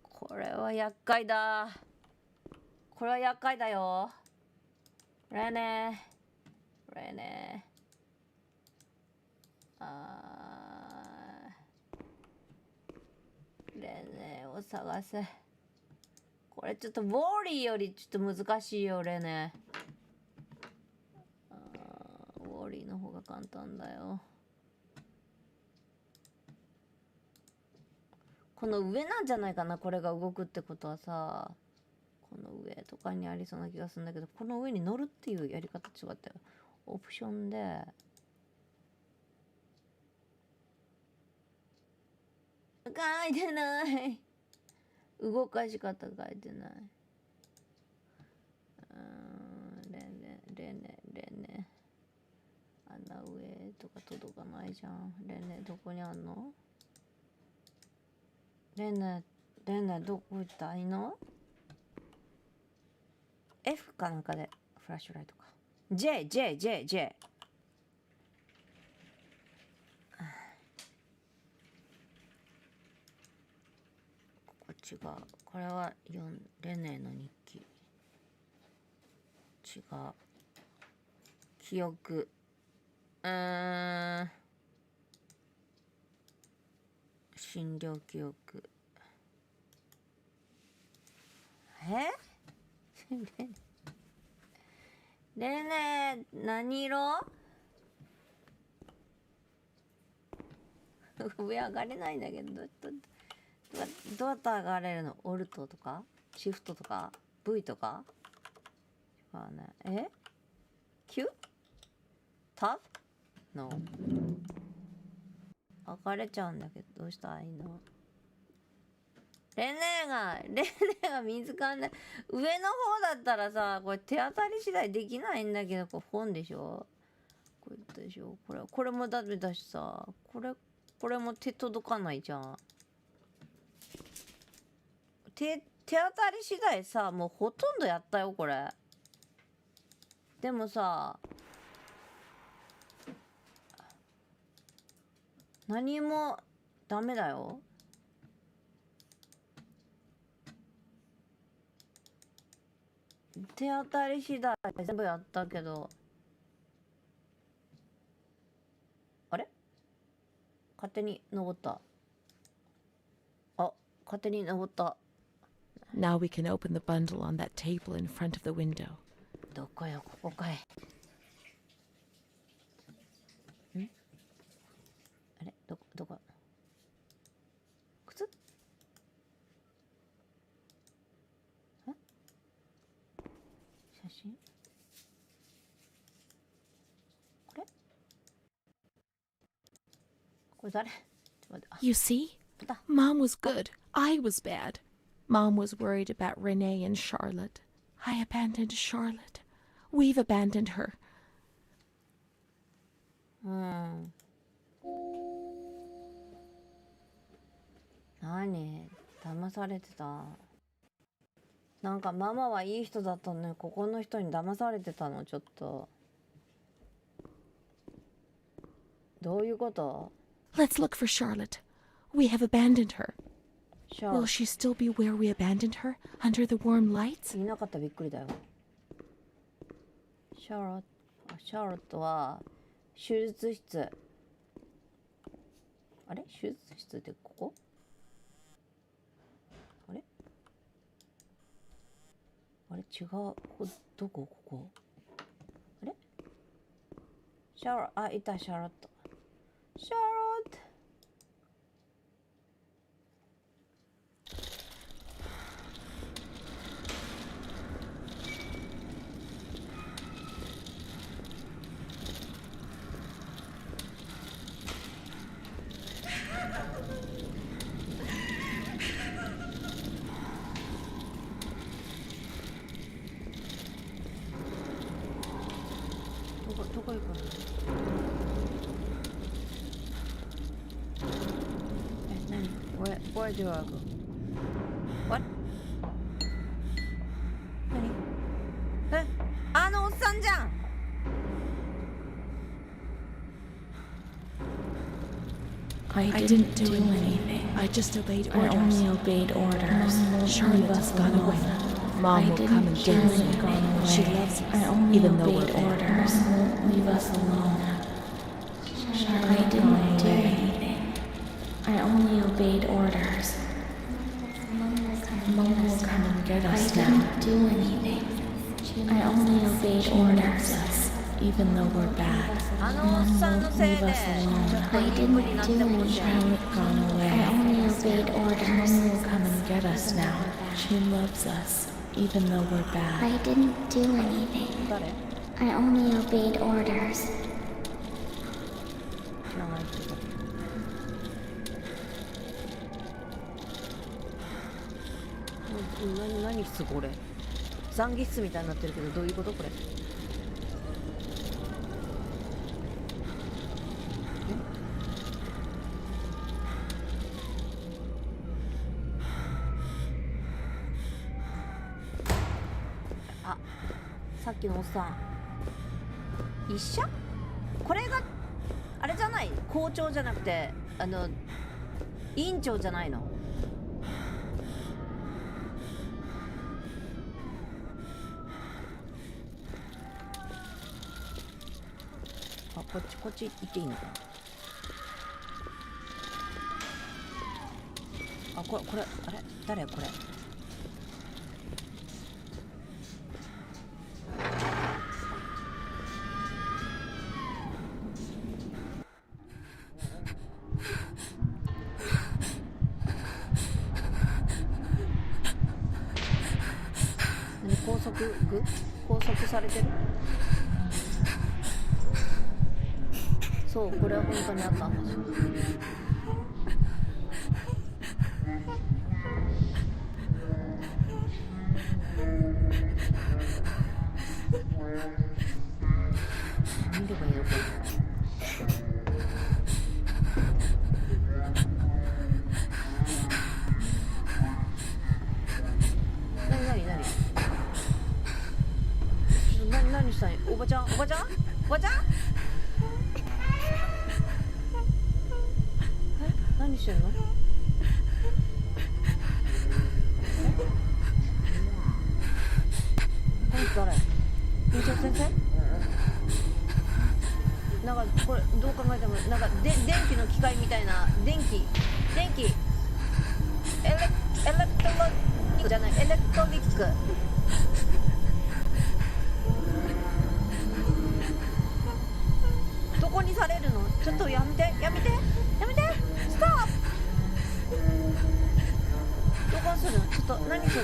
これは厄介だ。これは厄介だよ。レネ。レネを探せ。これちょっとウォーリーよりちょっと難しいよレネ。ウォーリーの方が簡単だよ。この上なんじゃないかな、これが動くってことはさ。この上とかにありそうな気がするんだけど、この上に乗るっていうやり方違ったよ。オプションで書いてない。動かし方書いてない。レネ。あんな上とか届かないじゃん。レネどこにあんの？レネどこ行ったらいいの？ F かなんかでフラッシュライトか。J。こっちがこれはレネの日記。違う。記憶。診療記憶。レネ何色？上上がれないんだけど、どうやって上がれるの？オルトとかシフトとか V とか違うね。Q？ タブ？ No。 上がれちゃうんだけどどうしたらいいの？レネが見つかんない。上の方だったらさ、これ手当たり次第できないんだけど、これ本でしょ？これでしょ？これもダメだしさ、これも手届かないじゃん。手当たり次第さ、もうほとんどやったよこれ。でもさ、何もダメだよ。手当たり次第全部やったけど、あれ？勝手に登った。勝手に登った。Now we can open the bundle on that table in front of the window. どこよ、ここかい。あれ？どこ？靴？写真？これ誰？ちょっと待って。 You see? Mom was good. I was bad. Mom was worried about Renee and Charlotte. I abandoned Charlotte. We've abandoned her. 何？騙されてた。なんかママはいい人だったのに、ここの人に騙されてたの。ちょっとどういうこと？ Let's look for Charlotte. We have abandoned her. シャー Will ロッ she still be where we abandoned her, under the warm lights? トいなかったらびっくりだよ。シャーロットは手術室。あれ手術室ってここ？あれ違う。ここあれシャーロット、いたシャーロット。シャーロット。どこ行くの？何？ Where do I go? What? 何？あのおっさんじゃん。I didn't do anything. I just obeyed orders. I only obeyed orders. Charlotte's gone away. Mom will come and get us. She loves I us, only even though we're obeyed dead. orders. Won't leave us alone. I didn't do anything. I only obeyed orders. Mom will come and get I us now. didn't do anything. I only obeyed orders. Even though we're bad. あのおっさんのせいでちょっと I インプ didn't になってもほしい。 Charlotte gone away. I only obeyed orders. Mom will come and get us now. She loves us, even though we're bad. I didn't do anything. 誰？ I only obeyed orders. 知らないけど。何室これ？懺悔室みたいになってるけどどういうことこれ？さっきのおっさん医者？これがあれじゃない？校長じゃなくて院長じゃないの？こっち行っていいのかな。これあれ誰これ？拘束されてる？そう、これは本当にあったんですよ。見ればいいのかな。何したい？おばちゃん何してんの？この人誰？院長先生？なんかこれどう考えてもなんか電気の機械みたいな電気エレクトロニックじゃないエレクトリック。どこにされるの？ちょっとやめてストップ。どこする？ちょっと何する？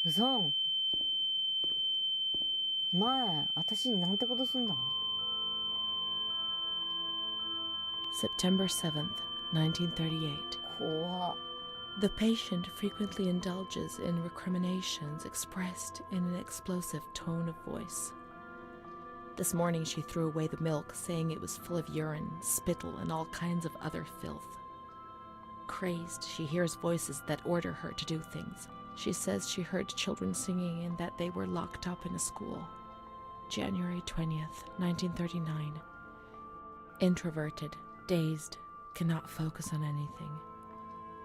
嘘。前、私になんてことすんだ。September 7th, 1938. 怖っ。 The patient frequently indulges in recriminations expressed in an explosive tone of voice. This morning she threw away the milk, saying it was full of urine, spittle, and all kinds of other filth. Crazed, she hears voices that order her to do things. She says she heard children singing and that they were locked up in a school. January 20th, 1939. Introverted, dazed, cannot focus on anything.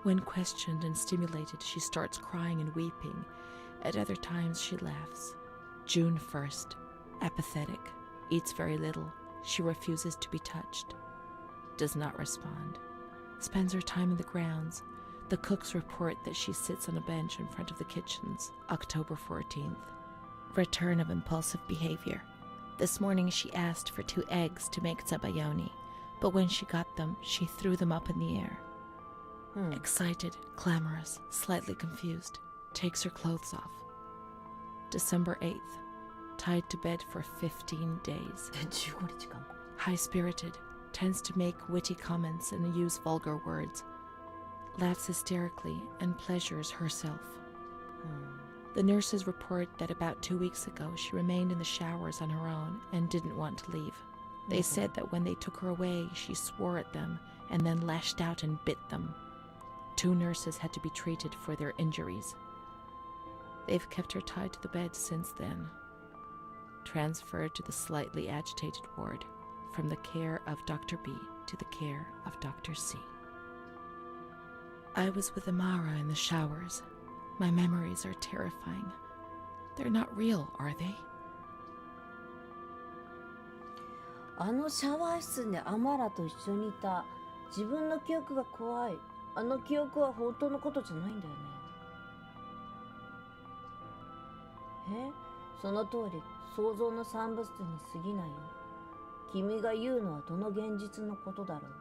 When questioned and stimulated, she starts crying and weeping. At other times, she laughs. June 1st. Apathetic. Eats very little. She refuses to be touched. Does not respond. Spends her time in the grounds. The cooks report that she sits on a bench in front of the kitchens. October 14th. Return of impulsive behavior. This morning she asked for 2 eggs to make zabayoni, but when she got them, she threw them up in the air. Excited, clamorous, slightly confused. Takes her clothes off. December 8th. Tied to bed for 15 days. 15日間も。 High-spirited, tends to make witty comments and use vulgar words. Laughs hysterically and pleasures herself. The nurses report that about 2 weeks ago she remained in the showers on her own and didn't want to leave. They said that when they took her away, she swore at them and then lashed out and bit them. 2 nurses had to be treated for their injuries. They've kept her tied to the bed since then. Transferred to the slightly agitated ward, from the care of Dr. B to the care of Dr. C. I was with Amara in the showers. My memories are terrifying. They're not real, are they? あのシャワー室にアマラと一緒にいた。自分の記憶が怖い。あの記憶は本当のことじゃないんだよね。その通り、想像の産物に過ぎないよ。君が言うのはどの現実のことだろう。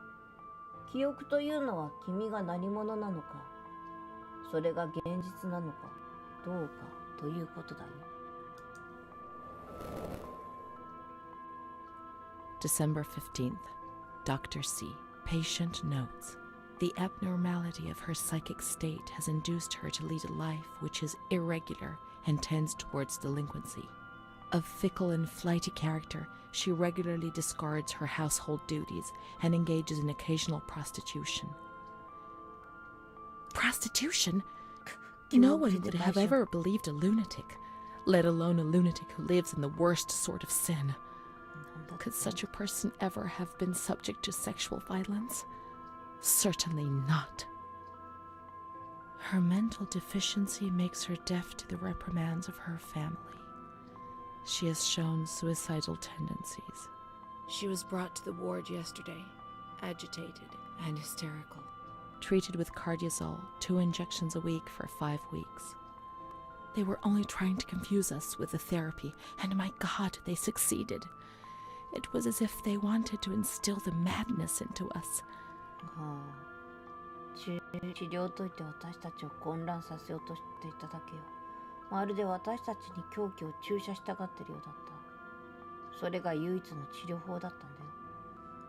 記憶というのは君が何者なのか、それが現実なのかどうかということだよ。December 15th. Dr. C. Patient notes. The abnormality of her psychic state has induced her to lead a life which is irregular and tends towards delinquency. Of fickle and flighty character, she regularly discards her household duties and engages in occasional prostitution. Prostitution? No one would have ever believed a lunatic, let alone a lunatic who lives in the worst sort of sin. Could such a person ever have been subject to sexual violence? Certainly not. Her mental deficiency makes her deaf to the reprimands of her family. She has shown suicidal tendencies. She was brought to the ward yesterday, agitated and hysterical. Treated with cardiazol, 2 injections a week for 5 weeks. They were only trying to confuse us with the therapy, and my God, they succeeded. It was as if they wanted to instill the madness into us. 治療といって私たちを混乱させようとしていただけよ。まるで私たちに凶器を注射したがってるようだった。それが唯一の治療法だったんだよ。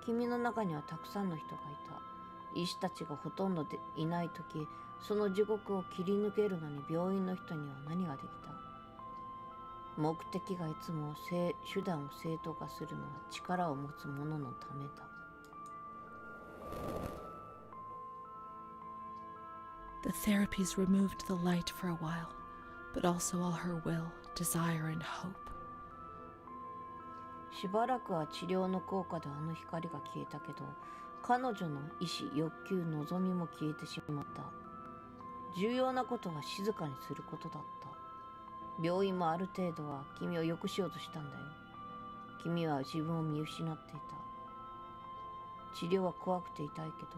君の中にはたくさんの人がいた。医師たちがほとんどでいないとき、その地獄を切り抜けるのに病院の人には何ができた？目的がいつも手段を正当化するのは力を持つ者のためだ。The therapies removed the light for a while, but also all her will, desire, and hope. しばらくは治療の効果であの光が消えたけど、彼女の意志、欲求、望みも消えてしまった。重要なことは静かにすることだった。病院もある程度は君を良くしようとしたんだよ。君は自分を見失っていた。治療は怖くて痛いけど、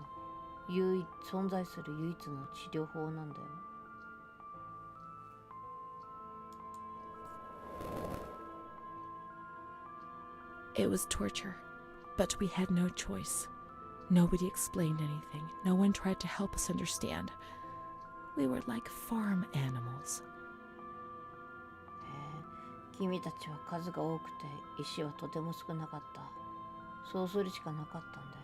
存在する唯一の治療法なんだよ。It was torture, but we had no choice. Nobody explained anything. No one tried to help us understand. We were like farm animals. 君たちは数が多くて石はとても少なかった。そうするしかなかったんだよ。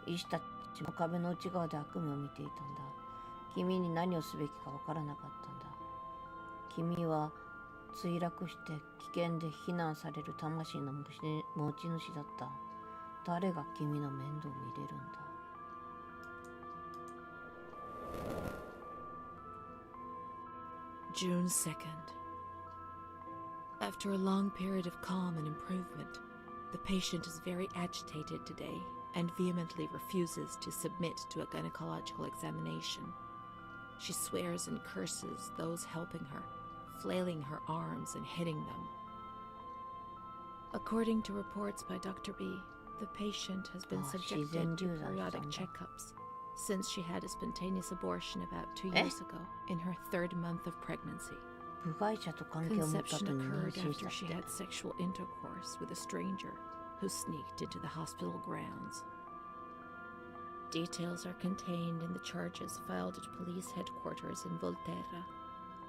医師たちも壁の内側で悪夢を見ていたんだ。君に何をすべきかわからなかったんだ。君は墜落して危険で非難される魂の持ち主だった。誰が君の面倒を見れるんだ。June 2nd. After a long period of calm and improvement, the patient is very agitated today and vehemently refuses to submit to a gynecological examination. She swears and curses those helping her, flailing her arms and hitting them. According to reports by Dr. B, the patient has been subjected to periodic checkups since she had a spontaneous abortion about 2 years ago in her 3rd month of pregnancy. 部外者と関係を持った後 Conception に妊 occurred 娠した after っ she て。 had sexual intercourse with a stranger who sneaked into the hospital grounds. Details are contained in the charges filed at police headquarters in Volterra,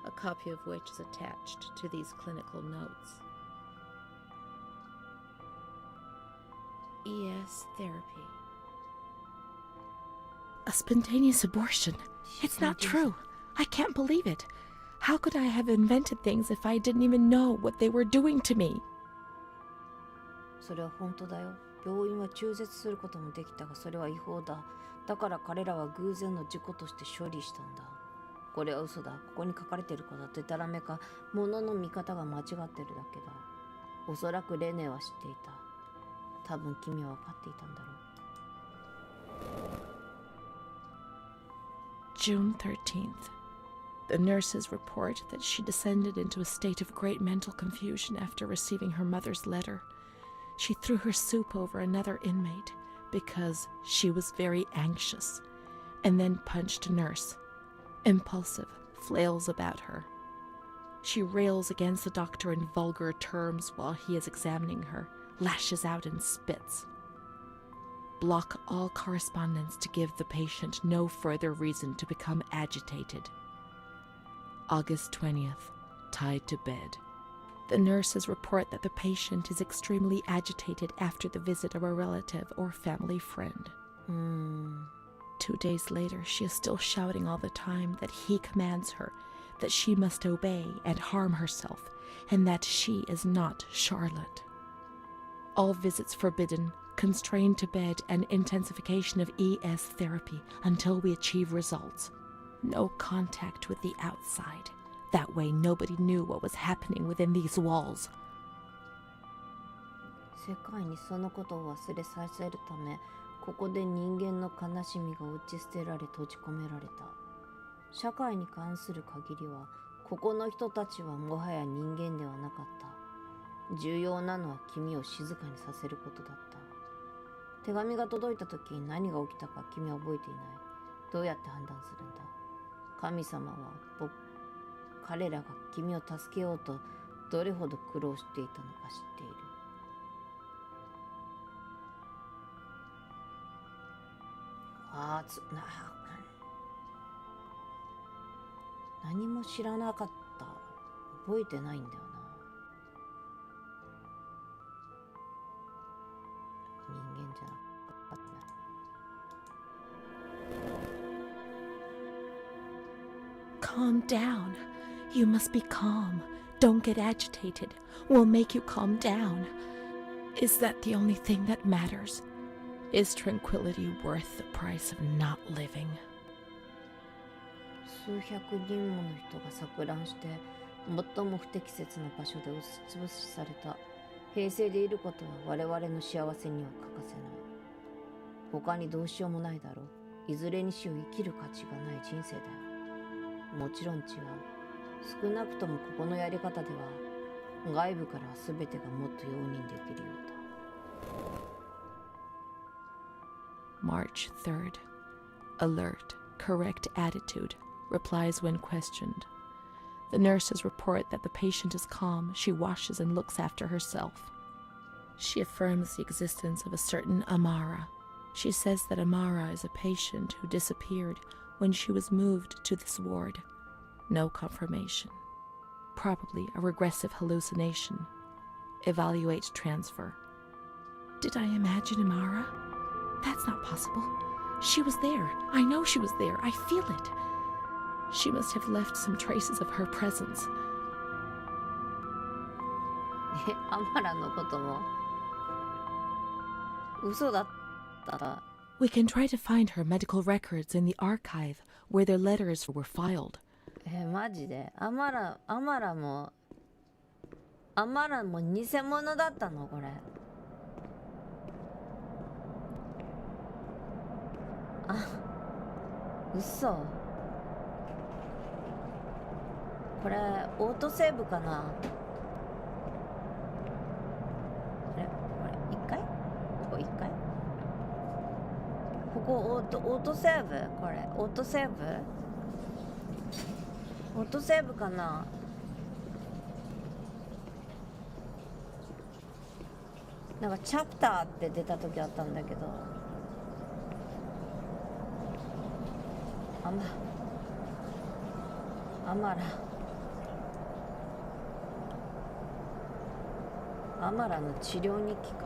a copy of which is attached to these clinical notes. ES therapy. A spontaneous abortion? It's not true. I can't believe it. How could I have invented things if I didn't even know what they were doing to me? それは本当だよ。病院は中絶することもできたが、それは違法だ。だから彼らは偶然の事故として処理したんだ。これは嘘だ。ここに書かれていることはデタラメか、物の見方が間違ってるだけだ。おそらくレネは知っていた。多分君は分かっていたんだろう。June 13th. The nurses report that she descended into a state of great mental confusion after receiving her mother's letter. She threw her soup over another inmate because she was very anxious, and then punched a nurse. Impulsive, flails about her. She rails against the doctor in vulgar terms while he is examining her, lashes out and spits. Block all correspondence to give the patient no further reason to become agitated. August 20th, tied to bed. The nurses report that the patient is extremely agitated after the visit of a relative or family friend. 2 days later, she is still shouting all the time that he commands her, that she must obey and harm herself, and that she is not Charlotte. All visits forbidden, constrained to bed, and intensification of ES therapy until we achieve results. No contact with the outside. That way nobody knew what was happening within these walls. 世界にそのことを忘れさせるため、ここで人間の悲しみが打ち捨てられ閉じ込められた。社会に関する限りは、ここの人たちはもはや人間ではなかった。重要なのは君を静かにさせることだった。手紙が届いた時に何が起きたか君は覚えていない。どうやって判断するんだ。神様は彼らが君を助けようとどれほど苦労していたのか知っている。何も知らなかった。覚えてないんだよな。人間じゃなかった。Calm down. You must be calm. Don't get agitated. We'll make you calm down. Is that the only thing that matters? Is tranquility worth the price of not living? 数百人もの人が錯乱して最も不適切な場所で押しつぶしされた。平静でいることは我々の幸せには欠かせない。他にどうしようもないだろう。いずれにしろ生きる価値がない人生だよ。もちろん違う。少なくともここのやり方では外部からは全てがもっと容認できるようだ。March 3rd. Alert, correct attitude, replies when questioned. The nurses report that the patient is calm. She washes and looks after herself. She affirms the existence of a certain Amara. She says that Amara is a patient who disappeared when she was moved to this ward. No confirmation. Probably a regressive hallucination. Evaluate transfer. Did I imagine Amara? That's not possible. She was there. I know she was there. I feel it. She must have left some traces of her presence. アマラのことも嘘だったら We can try to find her medical records in the archive where their letters were filed. マジでアマラも偽物だったのこれ。あ、嘘。これオートセーブかな。これ1回？ここ1回？ここオートセーブ？これオートセーブ？オートセーブかな。なんかチャプターって出た時あったんだけど、アマラの治療日記か。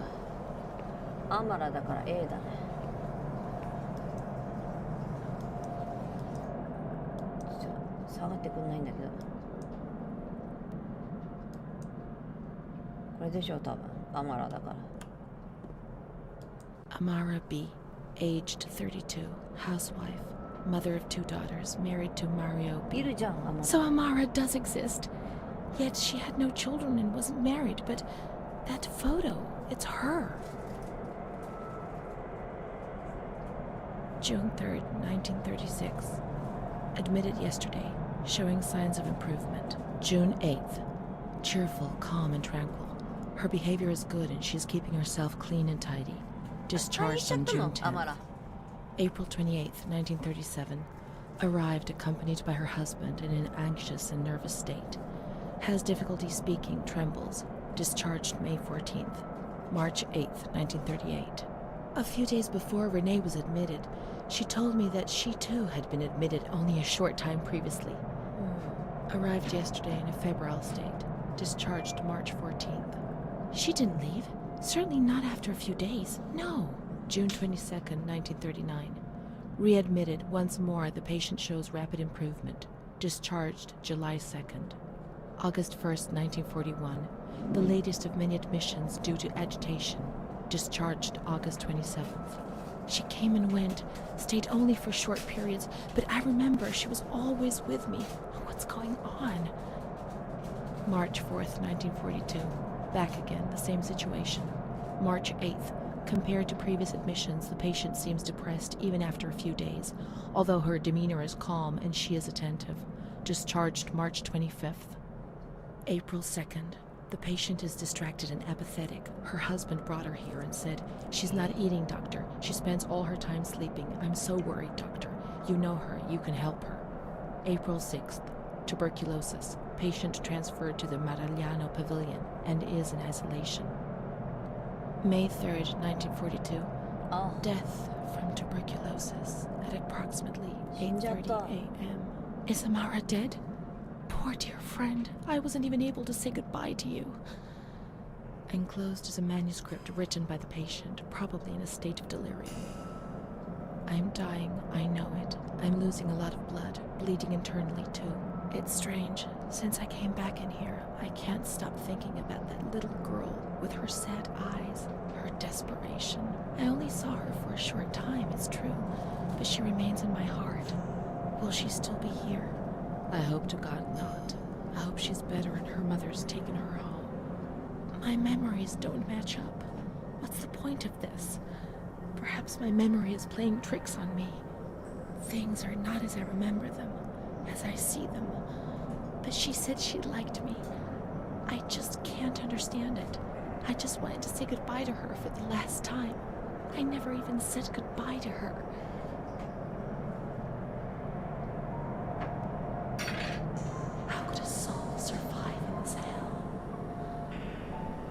アマラだから A だね。下がってくんないんだけど、これでしょ多分。アマラだから。 Amara B, aged 32, housewife, mother of 2 daughters, married to Mario い B. るじゃんアマラ。 So Amara does exist. Yet she had no children and wasn't married, but that photo, it's her. June 3rd, 1936. Admitted yesterday, showing signs of improvement. June 8th. Cheerful, calm, and tranquil. Her behavior is good and she's keeping herself clean and tidy. Discharged on June 10th. April 28th, 1937. Arrived accompanied by her husband in an anxious and nervous state. Has difficulty speaking, trembles. Discharged May 14th. March 8th, 1938. A few days before Renee was admitted, she told me that she too had been admitted only a short time previously. Arrived yesterday in a febrile state. Discharged March 14th. She didn't leave. Certainly not after a few days. No. June 22nd, 1939. Readmitted once more. The patient shows rapid improvement. Discharged July 2nd. August 1st, 1941. The latest of many admissions due to agitation. Discharged August 27th. She came and went, stayed only for short periods, but I remember she was always with me. What's going on? March 4th, 1942. Back again, the same situation. March 8th. Compared to previous admissions, the patient seems depressed even after a few days, although her demeanor is calm and she is attentive. Discharged March 25th. April 2nd. The patient is distracted and apathetic. Her husband brought her here and said, "She's not eating, doctor. She spends all her time sleeping. I'm so worried, doctor. You know her. You can help her." April 6th. Tuberculosis. Patient transferred to the Maragliano Pavilion and is in isolation. May 3rd, 1942. Death from tuberculosis at approximately 8:30 a.m. Is Amara dead? Poor dear friend, I wasn't even able to say goodbye to you. Enclosed is a manuscript written by the patient, probably in a state of delirium. I'm dying, I know it. I'm losing a lot of blood, bleeding internally too. It's strange. Since I came back in here, I can't stop thinking about that little girl with her sad eyes, her desperation. I only saw her for a short time, it's true, but she remains in my heart. Will she still be here? I hope to God not. I hope she's better and her mother's taken her home. My memories don't match up. What's the point of this? Perhaps my memory is playing tricks on me. Things are not as I remember them, as I see them. But she said she liked me. I just can't understand it. I just wanted to say goodbye to her for the last time. I never even said goodbye to her. How could a soul survive in this hell?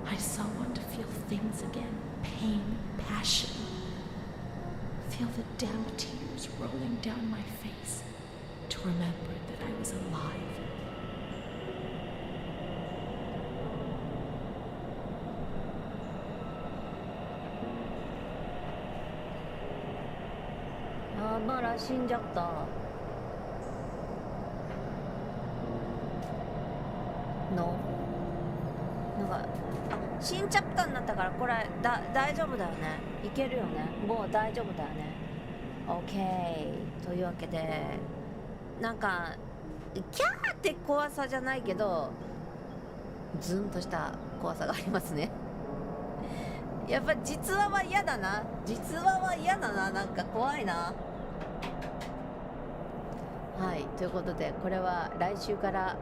I so want to feel things again. Pain, passion. Feel the damp tears rolling down my face. To remember that I was alive. Amara 死んじゃった。のなんかか新チャプターになったから、これ大丈夫だよね。いけるよね。もう大丈夫だよね。 OK というわけで、なんかキャーって怖さじゃないけど、ズンとした怖さがありますね。やっぱ実話は嫌だな。実話は嫌だな。なんか怖いな。はい、ということで、これは来週から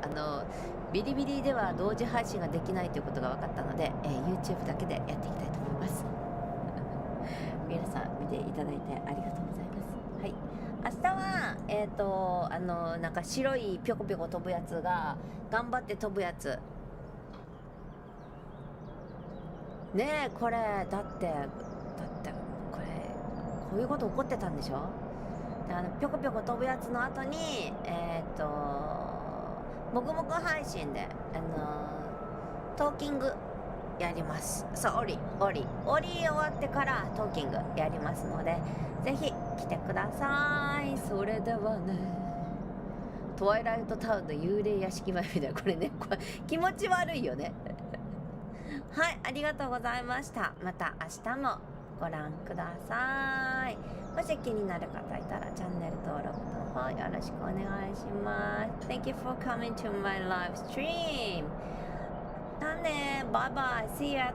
ビリビリでは同時配信ができないということが分かったので、YouTube だけでやっていきたいと思います。皆さん見ていただいてありがとうございます。はい、明日はなんか白いぴょこぴょこ飛ぶやつが頑張って飛ぶやつねえ、これだってこれこういうこと起こってたんでしょ。でぴょこぴょこ飛ぶやつの後にもぐもぐ配信でトーキングやります。そう、オリ終わってからトーキングやりますので、ぜひ来てください。それではね、トワイライトタウンの幽霊屋敷前みたいな、これね、これ気持ち悪いよね。はい、ありがとうございました。また明日もご覧ください。もし気になる方いたらチャンネル登録の方よろしくお願いします。Thank you for coming to my live stream. だね、バイバイ。See you at